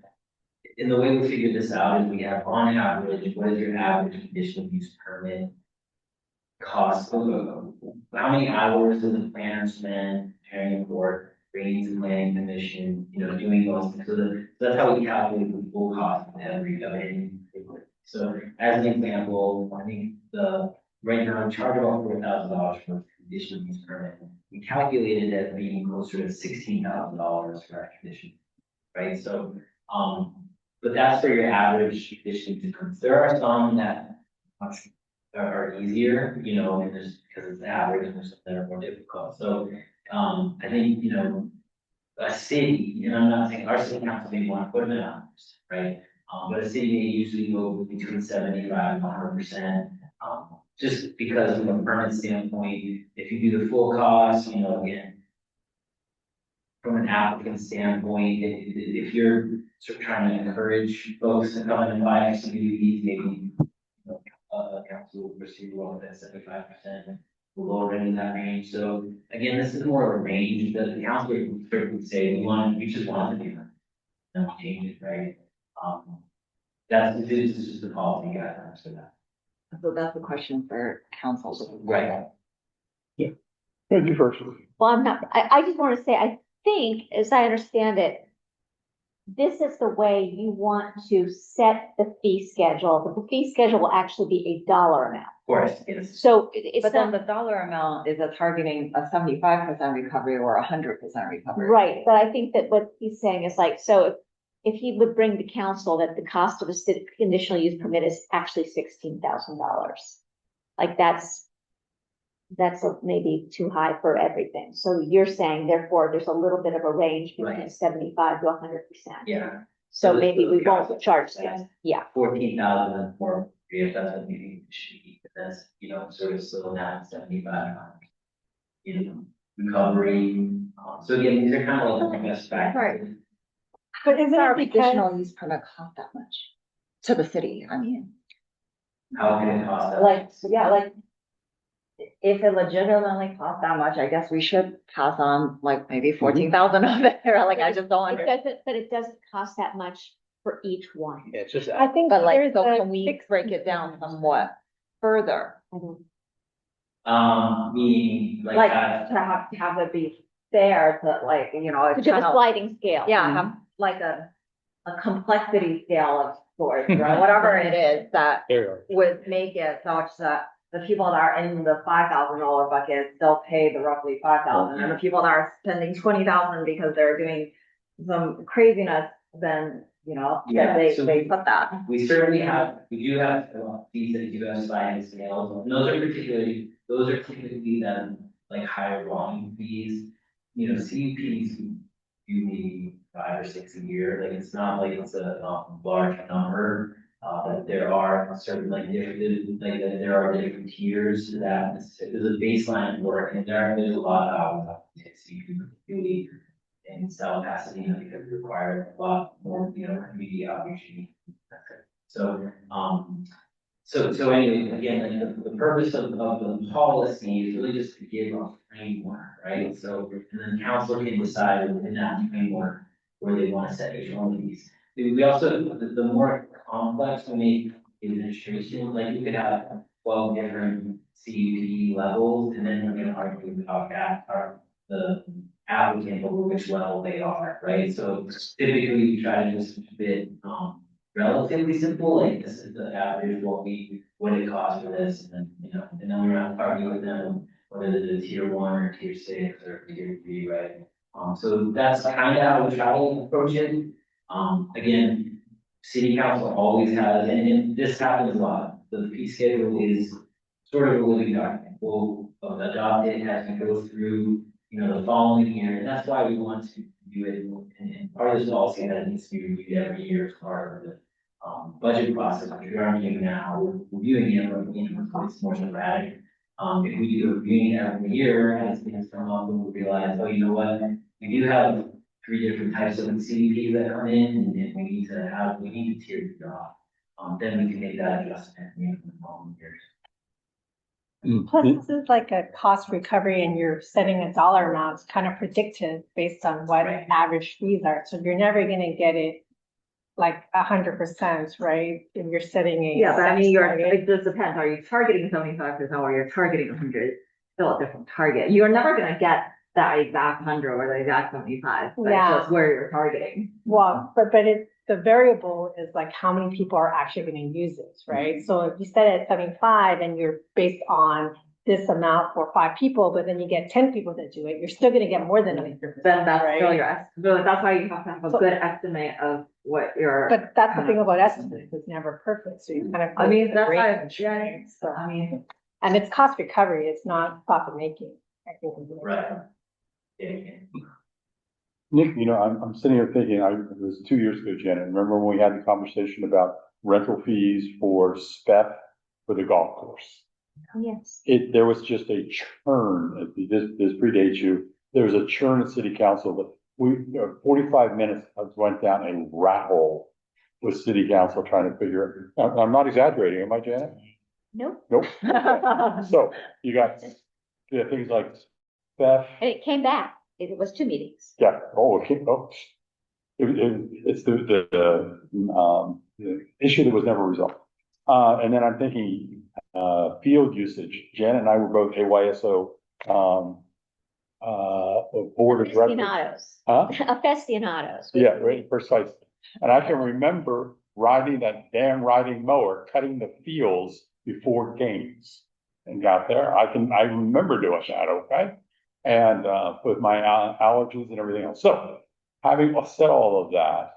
And the way we figure this out is we have on average, what is your average conditional use permit cost? How many hours does the planner spend preparing for bringing to planning commission, doing those things? So that's how we calculate the full cost of every. So as an example, I think right now we charge about $4,000 for a conditional use permit. We calculated it being closer to $16,000 for our condition, right? So, but that's for your average conditional use permits. There are some that are easier, and there's, because it's average, and there's some that are more difficult. So, I think, a city, and I'm not saying our city council may want to put them in hours, right? But a city may usually go between 75 and 100%. Just because from a permit standpoint, if you do the full cost, again, from an applicant standpoint, if you're sort of trying to encourage folks to come in and buy SUVs, maybe, council will proceed well at 75%, lower end of that range. So again, this is more of a range that the council would certainly say, we just want to do that. No changes, right? This is just the policy guidelines for that. So that's a question for council. Right. Thank you first. Well, I just want to say, I think, as I understand it, this is the way you want to set the fee schedule. The fee schedule will actually be a dollar amount. Of course, yes. So it's But then not, the dollar amount is a targeting a 75% recovery or 100% recovery. right, but I think that what he's saying is like, so if he would bring to council that the cost of a conditional use permit is actually $16,000. Like that's maybe too high for everything. So you're saying therefore there's a little bit of a range between Right. 75 to 100%. Yeah. So So maybe the we won't cost- charge them. Yeah. 14,000 or if that's what you think it should be, but that's, sort of still down 75. Recovery. So again, these are kind of like the best factors. But isn't our our conditional use permit cost that much to the city? I mean, How can it cost that? like, if it legitimately costs that much, I guess we should pass on like maybe 14,000 of it, or like, I just don't It understand. doesn't, but it doesn't cost that much for each one. Yeah, it's just. I think But like, there's so a can we fixed- break it down somewhat further? Meaning like. Like, to have it be fair to like, To it's do a kind of, sliding scale. yeah, have like a complexity scale of sorts, or whatever it is that There would make it such that the people that are in the $5,000 bucket still pay the roughly 5,000, and the people that are spending 20,000 because they're doing some craziness, then, Yeah, that so they put that. We do have fees that do have sliding scales, and those are typically then like higher volume fees. CUPs do maybe 5 or 6 a year, like it's not like it's a large number. But there are certain there are different tiers to that. There's a baseline work, and there's a lot of CUP in South Pasadena because it required a lot more, community outreach. So anyway, again, like the purpose of the policy is really just to give a framework, right? So, and then council can decide within that framework where they want to set each one of these. We also, the more complex we make administration, like you could have 12 different CUP levels, and then we're gonna argue about that, or the applicant over which level they are, right? So typically we try to just keep it, relatively simple, like this is the average, what it costs for this, and then, and then we're not arguing with them whether it's a tier 1 or tier 6 or tier 3, right? So that's kind of how we try to approach it. Again, city council always has, and this happens a lot, the fee schedule is sort of a living document. We'll adopt it as we go through, the following year, and that's why we want to do it. And part of this policy that needs to be reviewed every year as part of the budget process, which we are doing now, we're reviewing it, but it's more sporadic. If we do a reviewing every year, as things come up, we'll realize, oh, you know what, we do have 3 different types of CDPs that come in, and we need to tier it off. Then we can make that adjustment in the following years. Plus, this is like a cost recovery and you're setting a dollar amount, it's kind of predictive based on what Right. average fees are. So you're never gonna get it like 100%, right? If you're setting a. Yeah, but I mean, target. it just depends. Are you targeting 75% or you're targeting 100? Still a different target. You're never gonna get that exact 100 or the exact 75. That's Yeah. just where you're targeting. Well, but the variable is like how many people are actually gonna use this, right? So if you set it at 75 and you're based on this amount for 5 people, but then you get 10 people that do it, you're still gonna get more than 100%. Then that's right? still your estimate. That's why you have to have a good estimate of what your. But that's the thing about estimates, it's never perfect, so you kind of. I mean, that's why, range, yeah, right? So, I mean, and it's cost recovery, it's not profit making. I think. Right. Yeah. Nick, I'm sitting here thinking, it was 2 years ago, Janet, remember when we had the conversation about rental fees for SPEF for the golf course? Yes. There was just a churn, this predates you, there was a churn at city council, but 45 minutes, I went down a rat hole with city council trying to figure, I'm not exaggerating, am I, Janet? Nope. Nope. So, you got, things like theft. And it came back. It was 2 meetings. Yeah, okay, it's the issue that was never resolved. And then I'm thinking, field usage. Janet and I were both AYSO, board of directors. Aficionados. Huh? Aficionados. Yeah, right, precisely. And I can remember riding that damn riding mower, cutting the fields before games and got there. I remember doing that, okay? And, with my allergies and everything else. So having said all of that,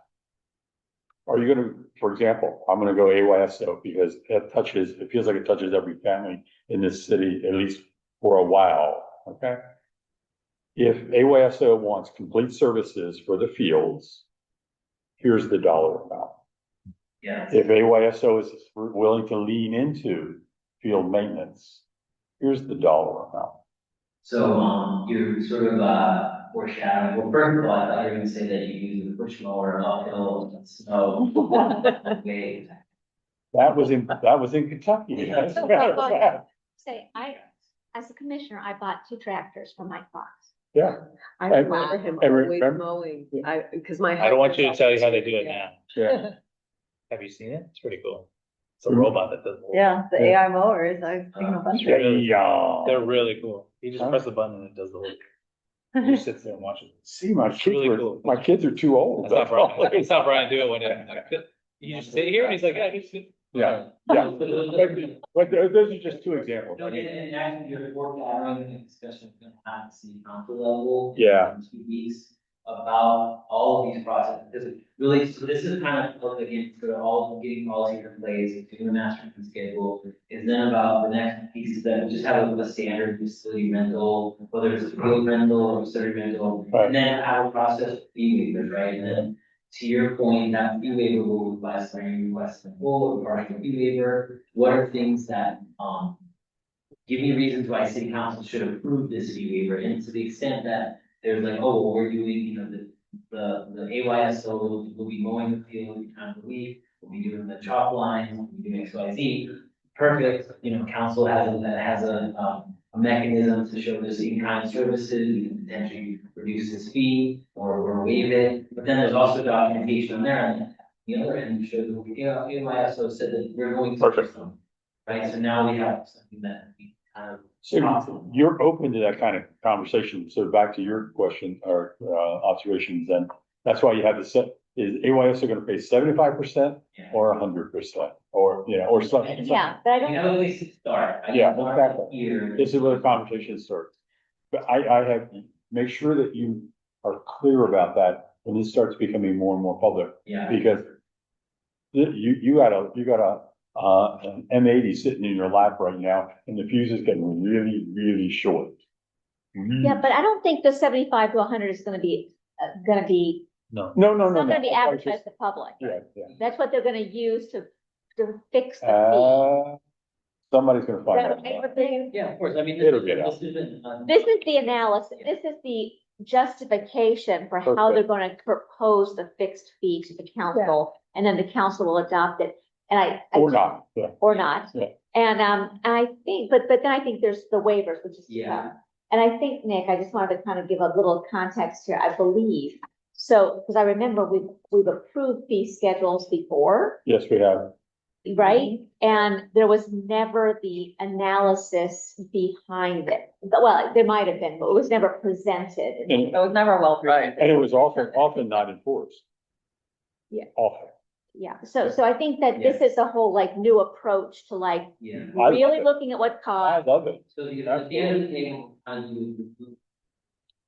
are you gonna, for example, I'm gonna go AYSO because it feels like it touches every family in this city, at least for a while, okay? If AYSO wants complete services for the fields, here's the dollar amount. Yeah. If AYSO is willing to lean into field maintenance, here's the dollar amount. So, you're sort of, foreshadowing, well, first of all, I thought you were gonna say that you use the push mower uphill and snow. Okay. That was in Kentucky. Say, as a commissioner, I bought 2 tractors for my class. Yeah, I And- remember him and always remember- mowing, because my. I don't want you to tell you how they husband do it always now. yeah. Have you seen it? It's pretty cool. It's a robot that does. the whole- yeah, the AI mowers, I've seen a bunch of. Yeah. They're really cool. You just press the button and it does the whole. You just sit there and watch it. See, my It's kids really were, cool. my kids are too old. That's how Brian, that's how Brian do it when you just sit here and he's like, yeah, you sit. Yeah, yeah. But those are just 2 examples. No, and actually, your foreshadowing discussion is gonna have to see council level. Yeah. In 2 weeks about all of these processes, because really, so this is kind of, again, sort of all getting policy in place, doing the master plan schedule, is then about the next piece is that we just have a standard facility rental, whether it's a field rental or facility rental, Right. and then have a process for fee waivers, right? And then to your point, that fee waiver will request, are you requesting full or partial fee waiver? What are things that, give me reasons why city council should approve this fee waiver, and to the extent that there's like, oh, well, we're doing, the AYSO will be mowing the field 3 times a week, we'll be doing the chalk lines, we'll be doing X, Y, Z. Perfect, council has a mechanism to show this in-kind services, we can potentially reduce this fee or waive it, but then there's also documentation on there, and the other end shows, AYSO said that we're going to. Perfect. Them, right, so now we have something that we kind of. So you're open to that kind of conversation. So back to your question or observations, then that's why you have to set, is AYSO going to pay 75% or 100% or something? Yeah, but I don't. At least to start. Yeah, Start exactly. Here. This is where the conversation starts. But I have, make sure that you are clear about that when this starts becoming more and more public. Yeah. Because You got an M80 sitting in your lap right now, and the fuse is getting really, really short. Yeah, but I don't think the 75 to 100 is gonna be, No. No, it's not gonna be advertised to the public. Yeah, yeah. That's what they're gonna use to fix the fee. Somebody's gonna Is find that out. okay with you? Yeah, of course, I mean, It'll get out. this isn't. This is the analysis, this is the justification for how they're gonna propose the fixed fee to the council, and then the council will adopt it. And I. Or not, yeah. Or not. Yeah. And I think, but then I think there's the waivers, which is to Yeah. come. And I think, Nick, I just wanted to kind of give a little context here, I believe. So, because I remember we've approved fee schedules before, Yes, we have. right? And there was never the analysis behind it. Well, there might have been, but it was never presented. And, It was never well presented. and it was often not enforced. Yeah. Often. Yeah, so I think that this is a whole like new approach to like Yeah. I love really it. looking at what I cost. love it. So at the end of the day, we'll kind of do.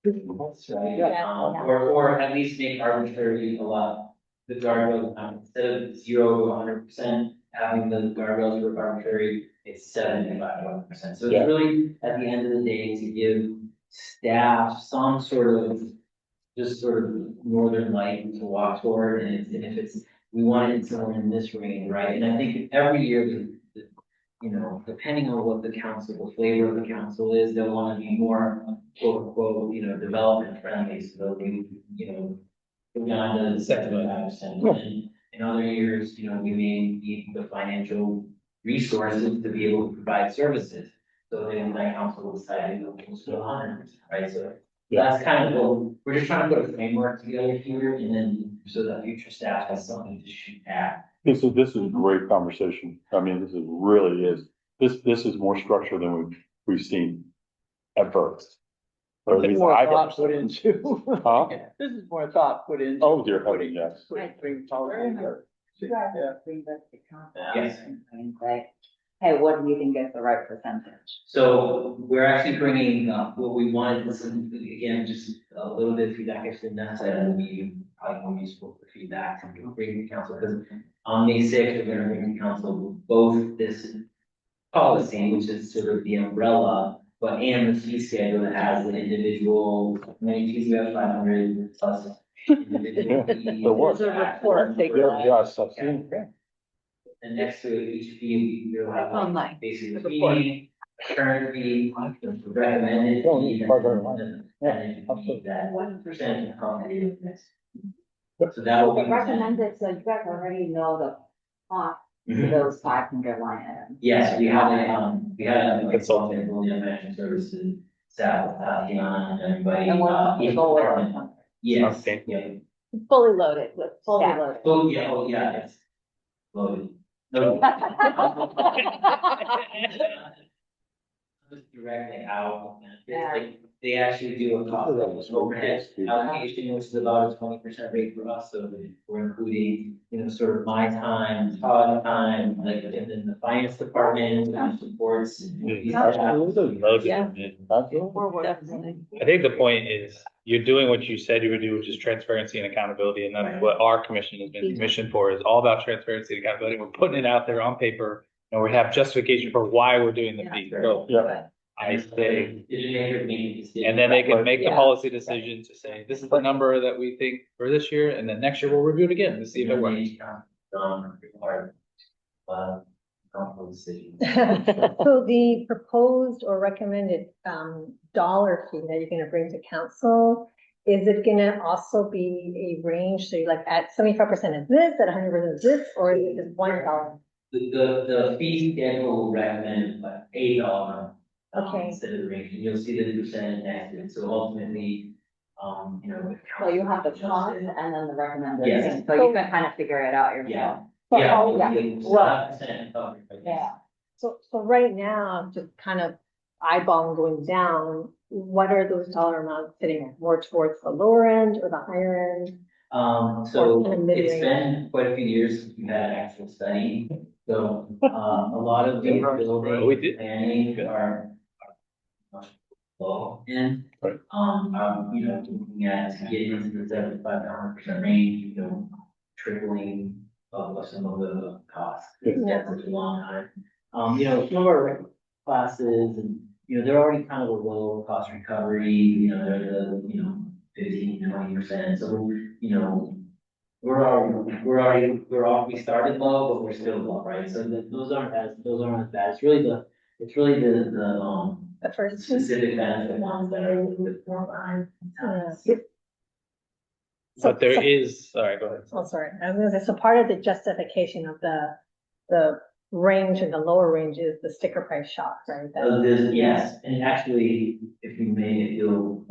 Right, Yeah. or at least make arbitrary a lot, the guardrails, instead of 0 to 100%, having the guardrails for arbitrary, it's 75 to 100%. So Yeah. it's really, at the end of the day, to give staff some sort of, just sort of northern light to walk toward, and if it's, we want it somewhere in this range, right? And I think every year, you know, depending on what the council, the flavor of the council is, they'll want to be more quote unquote, you know, development friendly, so they'll be, you know, go down to 75%. And in other years, you know, we may need the financial resources to be able to provide services. So then that council will decide, you know, we'll go 100%, right? So that's kind of what, we're just trying to put a framework together here, and then so that future staff has something to shoot at. This is a great conversation. I mean, this is really is. This is more structure than we've seen ever. Or at There's least more I've thought ever put seen. into. Huh? This is more thought put into. Oh, dear heaven, yes. Putting policy together. Yeah. Yes. And say, hey, what do you think is the right percentage? So we're actually bringing, what we wanted, this is, again, just a little bit of feedback, if necessary, will be probably more useful for feedback from bringing the council, because on May 6th, we're gonna bring the council both this policy, which is sort of the umbrella, but and the fee schedule that has the individual, many fees, we have 500 plus individual fees. There was a report taken. Yes, I've seen. And next to it, each fee, we'll have Online. like basically The fee, current fee, recommended Oh, fee, part of our and life. then Yeah, and absolutely. that 1% of common. So that will be. But recommended, so you guys already know the cost for those 500 line items. Yes, we had a consultant, William Management Services, staff, Dion, and everybody. And what's the each goal department. of Yes, Okay. yeah. Fully loaded with fully staff. loaded? Oh, yeah, it's loaded. No. Just directly out, like, they actually do a cost of overhead allocation, which is about a 20% rate for us, so we're including, you know, sort of my time, Todd's time, like, and then the finance department, supports. Absolutely. Yeah. Absolutely. I think the point is, you're doing what you said you would do, which is transparency and accountability, and that's what our commission has been commissioned for, is all about transparency and accountability. We're putting it out there on paper, and we have justification for why we're doing the fee. So Yeah. I say, And and then they can make the Yeah. policy decision to say, this is the number that we think for this year, and then next year we'll review it again to see if it works. Decision. So the proposed or recommended dollar fee that you're gonna bring to council, is it gonna also be a range, so you're like at 75% is this, at 100% is this, or is it just $1? The fee schedule will recommend like $8. Okay. Instead of the range, and you'll see the percentage next to it, so ultimately, you know. So you have the cost and then the recommended. Yes. thing. So you can kind of figure it out yourself. Yeah. So Yeah. how- yeah. Well. Percent coverage, I guess. Yeah. So right now, just kind of eyeballing going down, what are those dollar amounts sitting at? More towards the lower end or the higher end? So Or kind of it's mid-range. been quite a few years since we've had an actual study, so, a lot of the We building did. planning are much low end. Right. You know, looking at to get into the 75 to 100% range, you know, tripling of some of the costs. Yeah. It's definitely a long time. Some of our classes and, they're already kind of a low cost recovery, they're the, 15 to 20%. So, we started low, but we're still low, right? So those aren't as bad. It's really The first two. specific benefit ones that are a little bit more behind. But there is, sorry, go ahead. Oh, sorry, I was gonna say, so part of the justification of the range and the lower range is the sticker price shock, right? That- Yes, and actually, if you may, if you'll,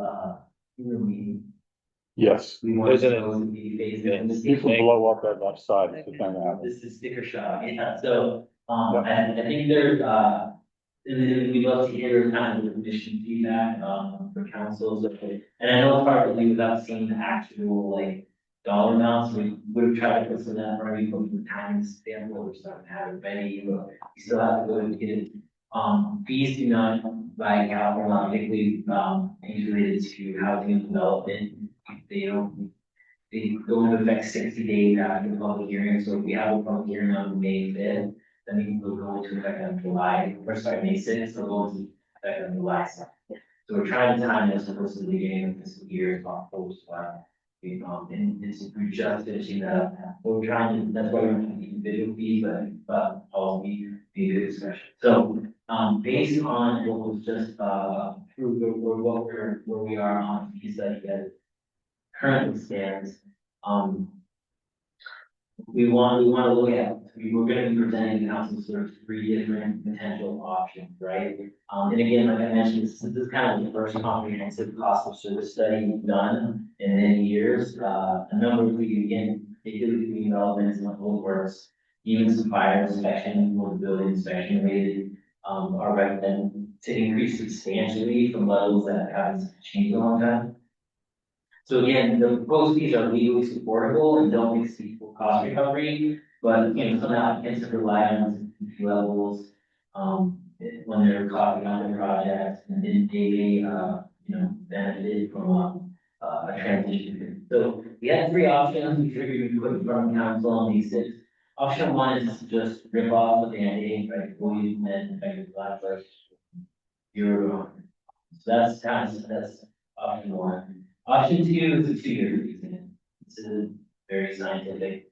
Yes, we want There's those to be phased in. yeah, The people sticker- blow up that left side, it's the thing that happens. This is sticker shock, yeah, so, I think there's, and we'd love to hear kind of the commission feedback, for councils, and I know it's hard to do without seeing the actual, like, dollar amounts, we would have tried to put some of that already, but from the time standpoint, we're starting to have it ready, but you still have to go and get it. Fees do not, by California, particularly, things related to housing and development, they go into effect 60 days after the public hearing, so if we have a public hearing on May 5th, then it will go into effect on July, or sorry, May 6th, so go into effect on July 2nd. So we're trying to time this close to the beginning of this year, as opposed to, and we're just finishing that up. But we're trying to, that's why we're trying to individual fees, but all be a good discussion. So, based on what was just, approved, or where we are on the fee study as currently stands, we want to look at, we're gonna be presenting the council sort of 3 different potential options, right? And again, like I mentioned, this is kind of the first comprehensive cost of service study we've done in many years. A number of, again, particularly community developments and public works, even some fire inspection, or building inspection related, are recommended to increase substantially from levels that haven't changed a long time. So again, the proposed fees are legally supportable and don't exceed full cost recovery, but, some applicants have relied on fee levels, when they're copying on their projects, and then they, benefited from, a transition. So we had 3 options, we figured we put in front of council on these 6. Option 1 is to just rip off the Band-Aid, right, fully implement effective July 1st. So that's option 1. Option 2 is a 2-year reason. This is very scientific.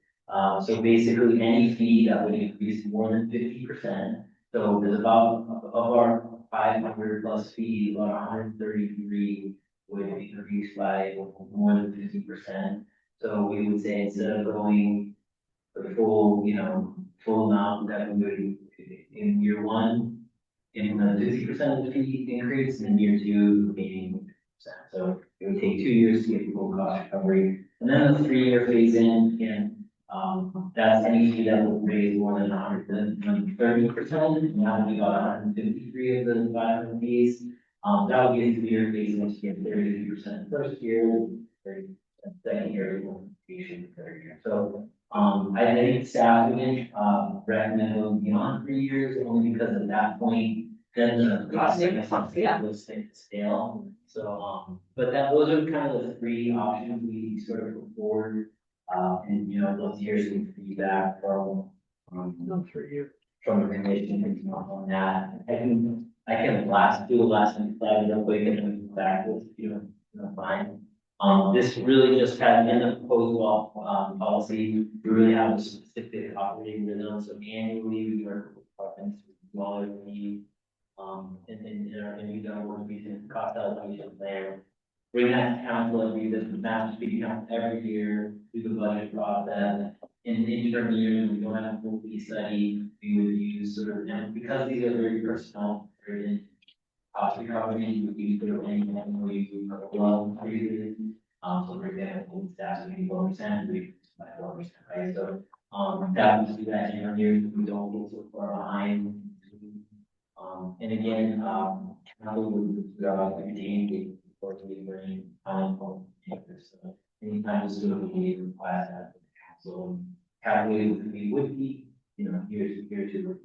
So basically, any fee that would increase more than 50%. So there's about, of our 500 plus fees, about 133 would increase by more than 50%. So we would say instead of going the full, full amount that we would in year 1, implement 50% of the fee increase, and in year 2, 80%. So it would take 2 years to get the full cost recovery. And then the 3-year phase in, again, that's any fee that will raise more than 130%. Now we got 153 of the 500 fees. That would be a 3-year phase in, to get 33% first year, 30% second year, 40% third year. So I think staff would recommend going beyond 3 years, only because at that point, then the cost will stay stale. So, but those are kind of the 3 options we sort of put forward. And, I'd love to hear some feedback from the commission on that. I can do the last slide real quick and then come back with, fine. This really just had in the proposed policy, we really have a specific operating rhythm. So annually, we work with departments with smaller needs. And we don't want to be in cost allocation plan. Bring that to council and we just match speed count every year through the budget process. In the interim years, we don't have a full fee study, we would use sort of, and because these are very personal, driven cost recovery, we would use sort of anything we use for loan increases. So for example, staff would be 4%, we by 4%, right? So that would do that in years, we don't get so far behind. And again, council would retain the support to bring home papers. So anytime this sort of behavior class at the council, calculate what we would be, here to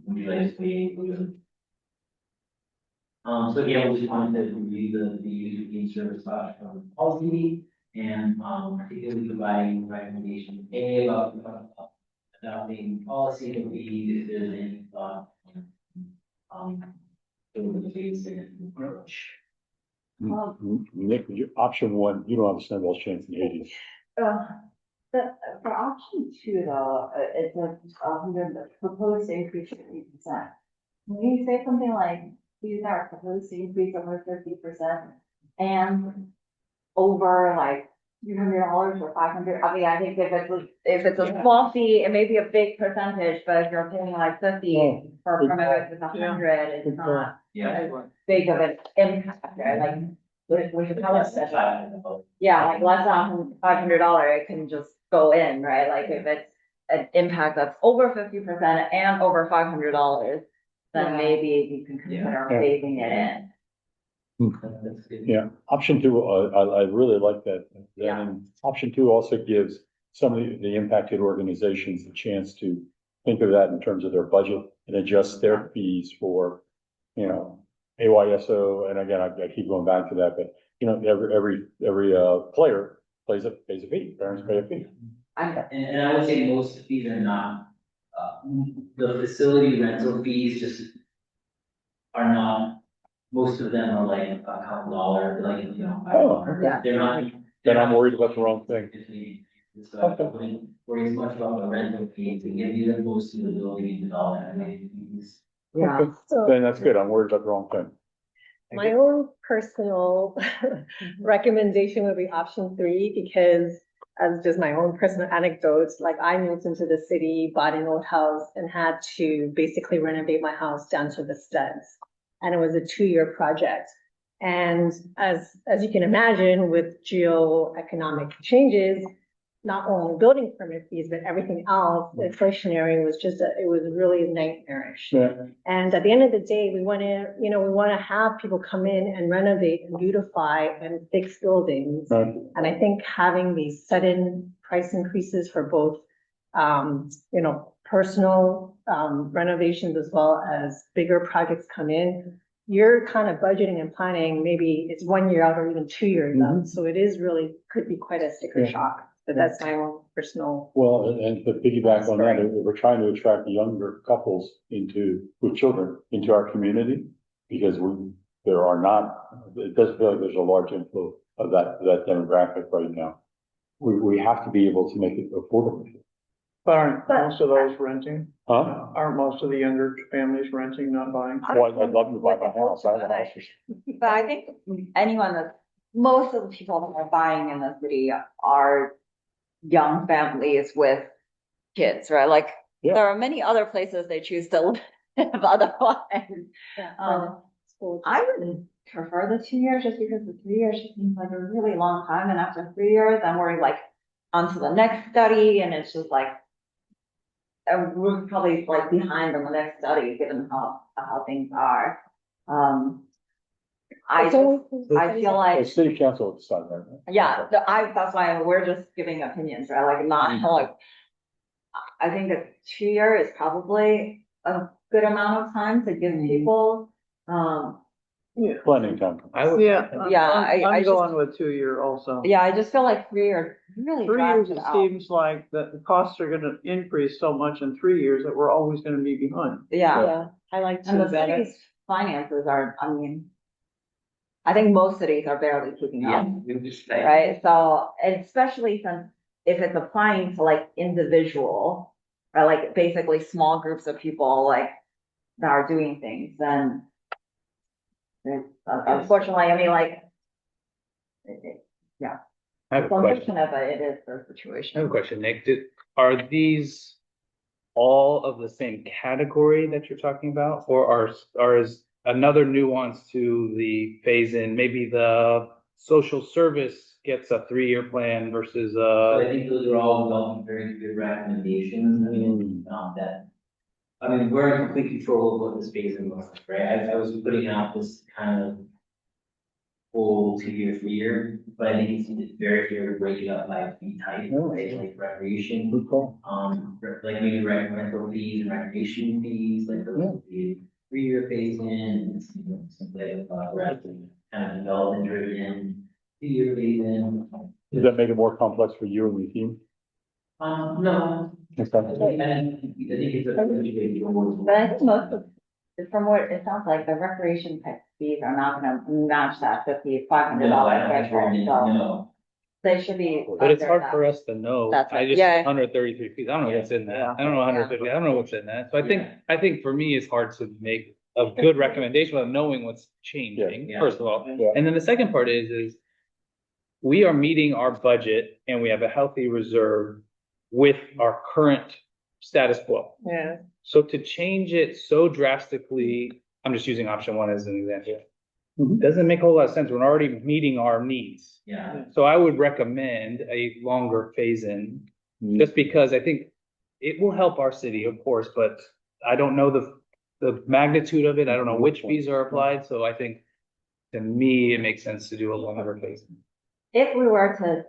legislate. So again, we just wanted to review the user fee service policy and particularly providing recommendation A about adopting policy that we, if there's any thought. Doing the phasing approach. Nick, option one, you don't have a snowball chance in Hades. For option two though, it's the proposed increase of 50%. When you say something like, these are proposed increase over 50% and over like $300 or 500, I mean, I think if it's a small fee, it may be a big percentage, but if you're paying like 50 for a permit with 100, it's not Yeah. as big of an impact, right? Like, we should probably set that. Yeah, like less than $500, it can just go in, right? Like if it's an impact that's over 50% and over $500, then maybe you can consider Yeah. phasing it in. That's good. Yeah, option two, I really like that. Yeah. And option two also gives some of the impacted organizations a chance to think of that in terms of their budget and adjust their fees for, AYSO. And again, I keep going back to that, but every player pays a fee, parents pay a fee. And I would say most of these are not, the facility rental fees just are not, most of them are like a couple dollars, like, Oh, Yeah. they're not. Then I'm worried about the wrong thing. So I wouldn't worry as much about the rental fee to give you the most of the ability to develop fees. Yeah. Okay, So then that's good. I'm worried about the wrong thing. my own personal recommendation would be option three, because as just my own personal anecdotes, like I moved into the city, bought an old house and had to basically renovate my house down to the studs. And it was a 2-year project. And as you can imagine, with geoeconomic changes, not only building permit fees, but everything else, inflationary was it was really nightmarish. Yeah. And at the end of the day, we want to have people come in and renovate and beautify and fix buildings. Right. And I think having these sudden price increases for both, personal renovations as well as bigger projects come in, you're kind of budgeting and planning, maybe it's 1 year out or even 2 years out. So it is really, could be quite a sticker shock. But that's my own personal. Well, and to piggyback on that, we're trying to attract younger couples with children into our community because it does feel like there's a large inflow of that demographic right now. We have to be able to make it affordable. But aren't most of those renting? Huh? Aren't most of the younger families renting, not buying? Well, I'd love to buy my house. I have a house. But I think most of the people that are buying in the city are young families with kids, right? Like, Yeah. there are many other places they choose to live otherwise. I would prefer the 2 years just because the 3 years just seems like a really long time. And after 3 years, then we're like on to the next study and it's just like, and we're probably like behind on the next study given how things are. I feel The like, city council will decide that. Right? yeah, that's why we're just giving opinions, right? Like not like, I think that 2 year is probably a good amount of time to give people, Plenty of time. I'm going with 2 year also. yeah, I just feel like 3 years really 3 drags years, it it out. seems like that the costs are gonna increase so much in 3 years that we're always gonna be behind. Yeah, I like and to the better. city's finances are, I think most cities are barely keeping up. Right, so, and especially since if it's applying to like individual, or like basically small groups of people like that are doing things, then unfortunately, yeah, I have it's a question. unfortunate, but it is their I have a situation. question, Nick. Are these all of the same category that you're talking about? Or is another nuance to the phase in, maybe the social service gets a 3-year plan versus So I think those are all very good recommendations. We're in complete control of what this phase-in looks like, right? I was putting out this kind of full 2 year, 3 year, but I think it's very fair to break it up by fee type, right? Like recreation, Good call. like maybe rental fees and recreation fees, like those would be 3-year phase-in, and something like kind of development driven, 2-year phase-in. Does that make it more complex for you and the team? No. Okay. I think it's a. But I think most of, from what it sounds like, the recreation type fees are not gonna match that $500 No, I don't think we're threshold, gonna, so no. they should be. But it's under hard for that. us to know. That's right. I just, Yeah. 133 feet. I don't know what's in that. I don't know 150. I don't know what's in that. So I think for me, it's hard to make a good recommendation without knowing what's changing, Yeah. first of all. Yeah. And then the second part is we are meeting our budget and we have a healthy reserve with our current status quo. Yeah. So to change it so drastically, I'm just using option one as an example. Mhm. Doesn't make a whole lot of sense. We're already meeting our needs. Yeah. So I would recommend a longer phase in, just because I think it will help our city, of course, but I don't know the magnitude of it. I don't know which fees are applied, so I think to me, it makes sense to do a longer phase. If we were to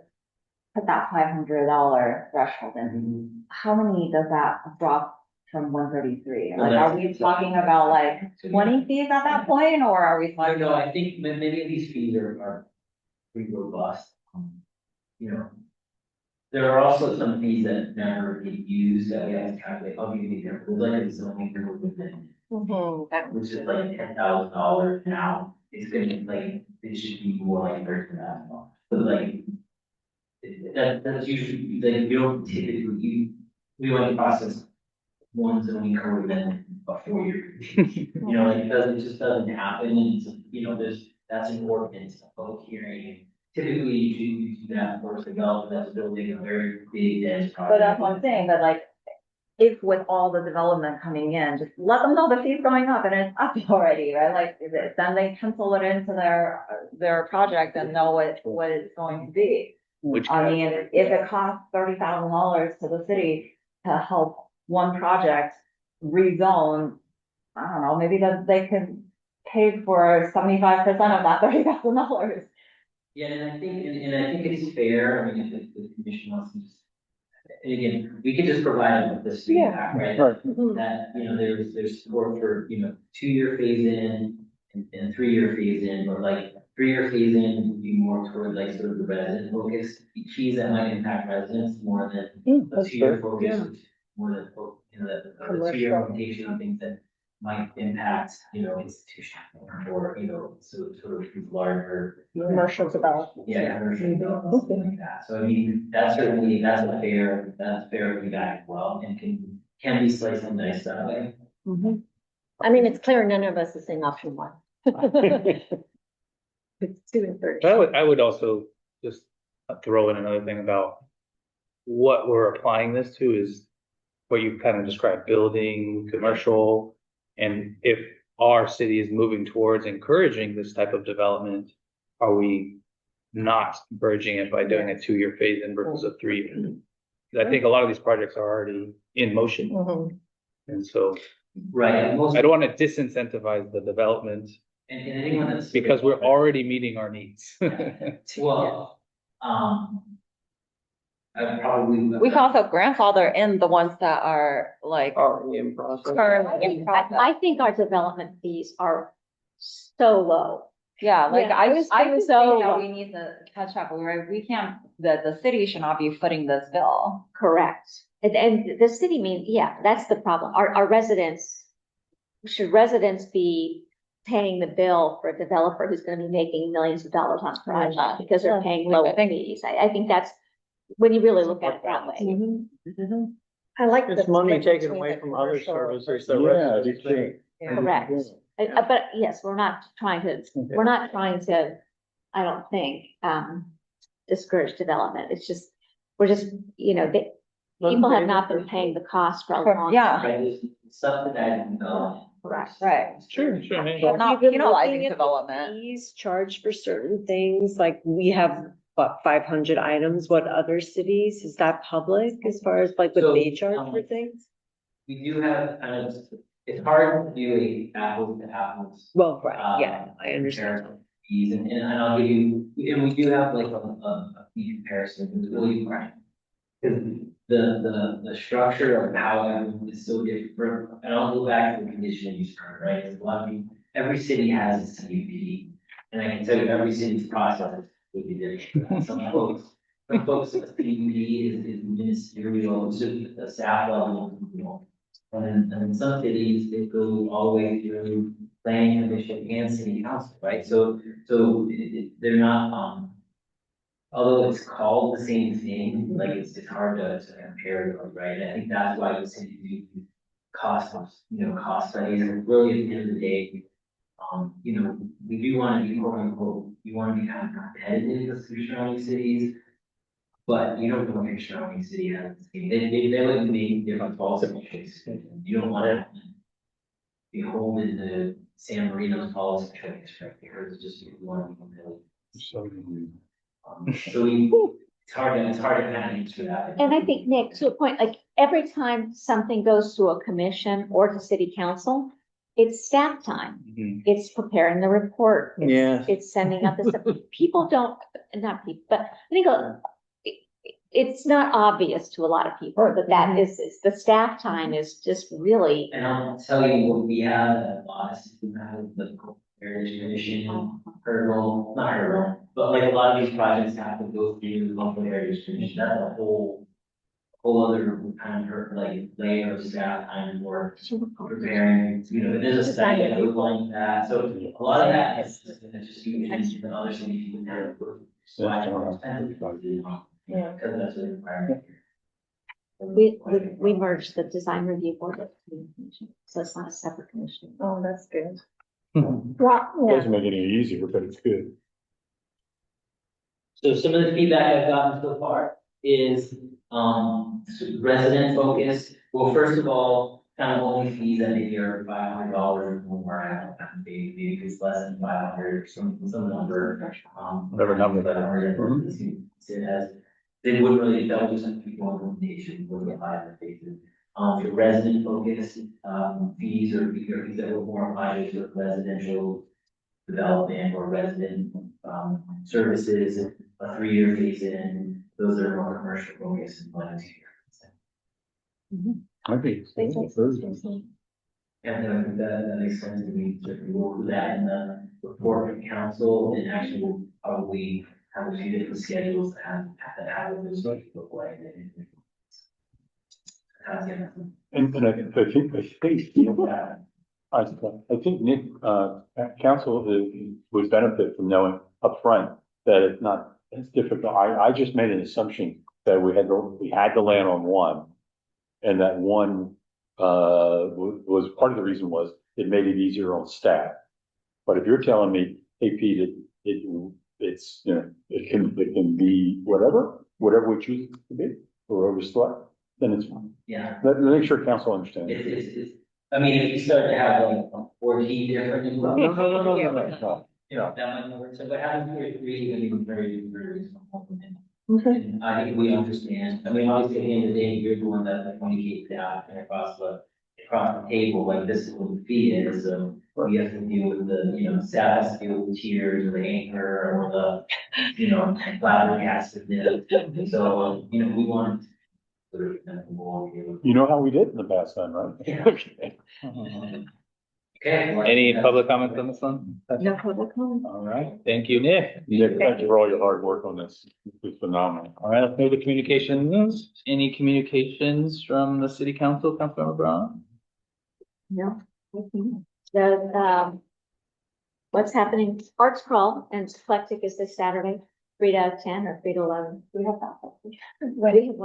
put that $500 threshold in, how many does that drop from 133? Well, Like, are that's- we talking about like 20 fees at that point, or are we No, talking? no, I think many of these fees are pretty robust. You know. There are also some fees that never get used that we have to calculate, I'll give you an example, like a zoning within, which is like $10,000 now. It's gonna be like, it should be more like $13,000, but like. That's usually, like, you don't typically, we only process one zoning code within a 4-year. You know, like, it just doesn't happen, and it's, you know, that's an ordinance, a public hearing. Typically, you do that for a developer that's building a very big dense project. But that's what I'm saying, but like, if with all the development coming in, just let them know the fee's going up and it's up already, right? Like, then they pencil it into their project and know what it's going to be. Which I mean, if it costs $30,000 to the city to help one project rezone, I don't know, maybe that they could pay for 75% of that $30,000. Yeah, and I think it's fair, I mean, if the commission wants to just. And again, we could just provide them with this feedback, right? Right. That, you know, there's support for, you know, 2-year phase in and 3-year phase in, but like 3-year phase in would be more toward like sort of the resident focus. Fees that might impact residents more than a that's 2-year fair, focus, yeah. which more than, you know, the Commercial. 2-year implementation on things that might impact, you know, institutional or, you know, sort of larger. Commercial development. Yeah, commercial development, something like that. So I mean, that's fair feedback as well, and can be sliced and diced that way. I mean, it's clear none of us is saying option one. It's 2 and 3. I would also just throw in another thing about what we're applying this to is what you kind of described, building, commercial. And if our city is moving towards encouraging this type of development, are we not encouraging it by doing a 2-year phase in versus a 3-year? I think a lot of these projects are already in motion. Mhm. And so Right, and most, I don't want to disincentivize the development and anyone that's. because we're already meeting our needs. Well, I probably. We can also grandfather in the ones that are like. Already in process. currently in process. I think our development fees are so low. Yeah, like Yeah, I I was was saying so- that we need to catch up, we can't, the city should not be footing this bill. Correct. And the city means, yeah, that's the problem. Our residents, should residents be paying the bill for a developer who's gonna be making millions of dollars on a project because they're paying low fees? I think that's, when you really look at it that way. I like It's the money split taken between away the from other commercial services that Yeah, residents they pay. Yeah. Correct. Yeah. But yes, we're not trying to, I don't think, discourage development. It's just, we're just, you know, people have not been paying the cost for a long Yeah. time. Right, there's subsidizing development. Correct. Right. Sure. We're not Have you been penalizing looking at the development. Fees charged for certain things, like we have, what, 500 items, what other cities, is that public as far as like what So, they charge for things? We do have kind of, it's hard to do a apples to apples. Well, right, yeah, I understand. comparison Fees, and I'll give you, and we do have like a fee comparison, it's really fine. Because the structure of how everyone is so different, and I'll go back to the conditional use permit, right? It's a lot of, every city has a CUP, and I can tell you every city's process would be different, some folks. the folks at the PUD is ministerial, so the staff level, you know. And in some cities, they go all the way through planning commission and city council, right? So they're not, although it's called the same thing, like it's hard to compare those, right? And I think that's why the city do cost, cost studies, and really at the end of the day, we do want to be quote unquote, we want to be kind of competitive with surrounding cities. But you don't want to make surrounding city has, they would make different policy choices. You don't want to beholden to San Marino's policy choice, right? Because it's just, you want to be competitive. So it's hard to kind of answer that. And I think, Nick, to a point, like every time something goes to a commission or to city council, it's staff time. Mhm. It's preparing the report. Yes. It's sending out the stuff. People don't, not people, but I think it's not obvious to a lot of people that is the staff time is just really. And I'll tell you what we had a lot of the Heritage Commission hurdle, not hurdle, but like a lot of these projects have to go through the local Heritage Commission. That's a whole other kind of like layer of staff time work preparing, there's a study that goes along that. So a lot of that is just in other cities you can have. So I don't know. Yeah. Because that's a requirement. We merged the design review board with the commission, so it's not a separate commission. Oh, that's good. Well, Doesn't make it any easier, but it's good. So some of the feedback I've gotten so far is, resident focused. Well, first of all, kind of only fees that maybe are $500 or more, I don't know, maybe it's less than 500 or some number. Whatever number that It has, they wouldn't really, that was some people implementation, would apply in the cases. The resident focused, fees or fees that were more applied to residential development or resident, services, a 3-year phase in, those are more commercial focused and like 2 years. Okay. And then I think that makes sense to me, to go over that in the report from council, and actually we'll probably have a few different schedules that have those look like. And I think Nick, council would benefit from knowing upfront that it's not, it's difficult. I just made an assumption that we had to land on one. And that one, was part of the reason was it made it easier on staff. But if you're telling me, hey, Pete, it's, it can be whatever we choose it to be, or whatever we select, then it's fine. Yeah. Let make sure council understands. I mean, if you start to have like 14 different. No. That might not work, so but having 3 is gonna be very reasonable. And I think we understand, I mean, obviously, at the end of the day, you're the one that communicates that across the table, like this is what the fee is, so we have to deal with the, staff has to deal with the tiers or the anchor or the, flabbergasted. So, we want. You know how we did in the past then, right? Yeah. Okay. Okay. Any public comments on this one? No public comment. All right, thank you, Nick. Nick, thank you for all your hard work on this. It's phenomenal. All right, let's move to communications. Any communications from the city council, Councilmember Brown? No. What's happening, Arts Crawl and Eclectic is this Saturday, 3 out of 10 or 3 to 11. We have that. What do you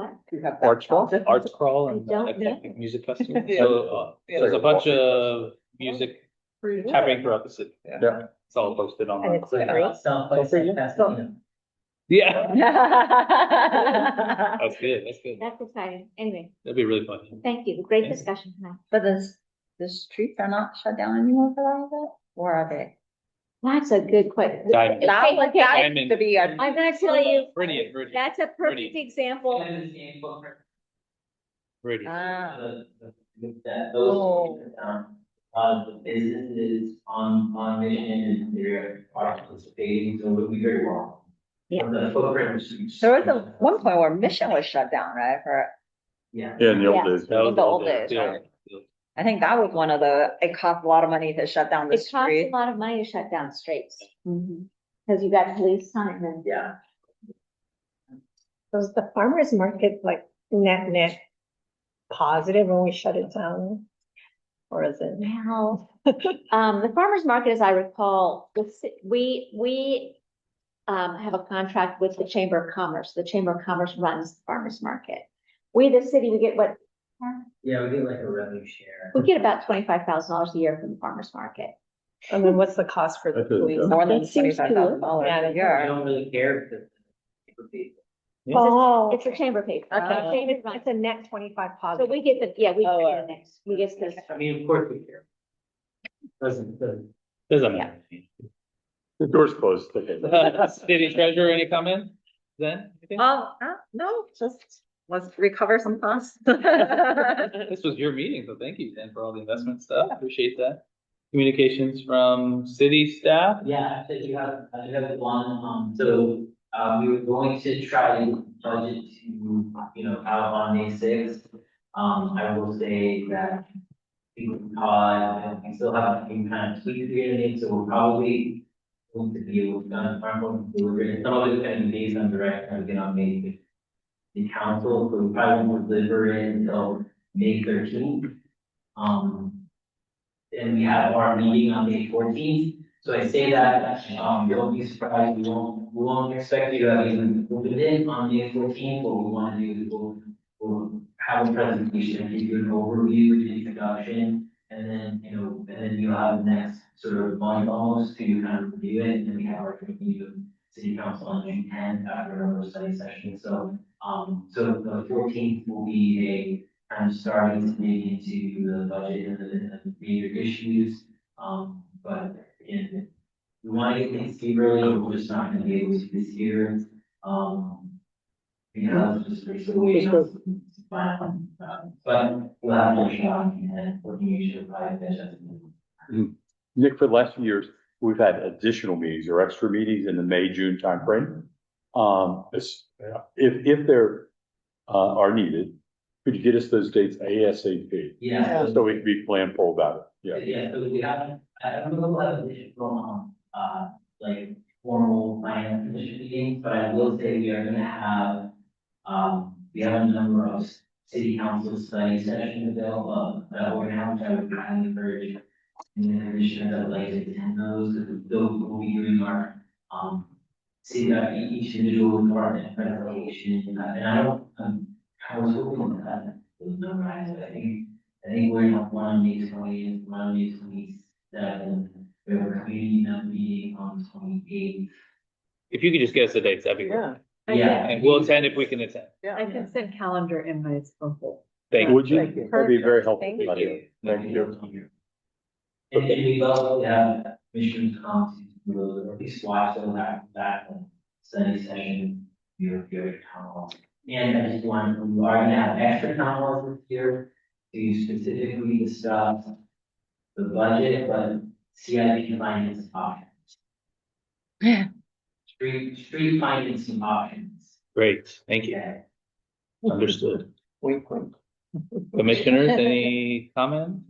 have? Arts Crawl? Arts Crawl and I don't know. Eclectic Music Festival. Yeah. So, there's a bunch of music happening throughout the city. Yeah. It's all posted And online. it's free. Someplace like Pasadena. Yeah, That's that's good, that's good. exciting. Anyway, That'd be really fun. thank you. Great Thank you. discussion tonight. But the streets are not shut down anymore for that, is it? Or are they? That's a good question. Diamond. That would Diamond. to be a. I'm gonna tell you, Brilliant. that's a perfect example. And the same footprint. Pretty. Ah. That Oh. those, the businesses on mission and they're participating, so it would be very well. Yeah. The footprint was. There was a one point where Mission was shut down, right? For, Yeah. Yeah, in the old Yeah. days. That was In the old days, yeah. right? I think that was one of it cost a lot of money to shut down the It costs a street. lot of money to shut down streets. Cause you got police time and. Yeah. So is the farmer's market like net positive when we shut it down? Or is it? Now, the farmer's market, as I recall, we have a contract with the Chamber of Commerce. The Chamber of Commerce runs the farmer's market. We, the city, we get what? Yeah, we get like a revenue share. We get about $25,000 a year from the farmer's market. And then what's the cost for the That's a- police? More than That seems $25,000 Yeah, a We year. don't really care because people pay. Oh, It's a chamber pay. okay. Chamber runs. It's a net 25 So positive. we get the, yeah, we Oh, get the next, we get this. I mean, of course we care. Doesn't. Doesn't matter. The door's closed. Okay. City treasurer, any comment? Then? anything? No, just let's recover some costs. This was your meeting, so thank you, Dan, for all the investment stuff. Appreciate that. Communications from city staff? Yeah, actually, I do have one, so, we were going to try to budget to, out on May sixth. I will say that we still have a few kind of tweaks here and so we're probably going to be able to, aren't going to deliver it. Some of it's going to be based on direct, kind of get on May the council, so we probably won't deliver it until May 13th. And we have our meeting on May 14th. So I say that, don't be surprised, we won't expect you to have even opened it on May 14th. What we want to do is we'll have a presentation, give you an overview, an introduction, and then, and then you'll have the next sort of month almost to kind of review it, and then we have our meeting with city council on June 10th after our study session. So, so the 14th will be a kind of starting to dig into the budget and the major issues. But again, we want to get things to early, we're just not gonna be able to this year. Because just there's a way to find, but we'll have more shot and working should probably adjust. Nick, for the last few years, we've had additional meetings or extra meetings in the May, June timeframe. If there are needed, could you get us those dates ASAP? Yeah. So we can be planful about it. Yeah. Yeah, so we have, I don't know if additional, like formal finance commission meetings, but I will say we are gonna have, we have a number of city council study sessions available, that we're gonna have, which I would highly encourage. And the commissioners that would like to attend those, those will be doing our, see that each individual department presentation, and I don't, I was hoping that was memorized, but I think we're gonna have one on May 20th, one on May 27th. We have a community meeting on the 28th. If you could just get us the dates, that'd be great. Yeah. And we'll attend if we can attend. I can send calendar invites from both. Thank you. Would you? Thank you. That'd be very helpful. Thank Nadia. Thank you. And we also have commissioners come to, or at least watch that study session, your town hall. And I just want, we are gonna have extra town halls this year to specifically discuss the budget, but CIP finance options. Street financing options. Great, thank you. Okay. Understood. Wink, wink. Commissioners, any comment?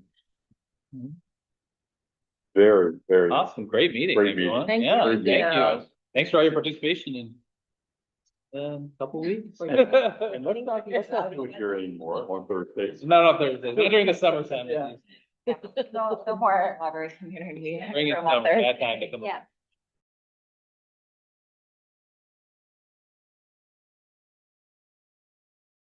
Very, very. Awesome, great meeting, Great everyone. meeting. Yeah, Thank you. thank you. Thanks for all your participation in a couple weeks. And let's not do it here anymore on Thursdays. Not on Thursdays, not during the summertime. Yeah. No more library community. Bring it from some others. bad time to come. Yeah.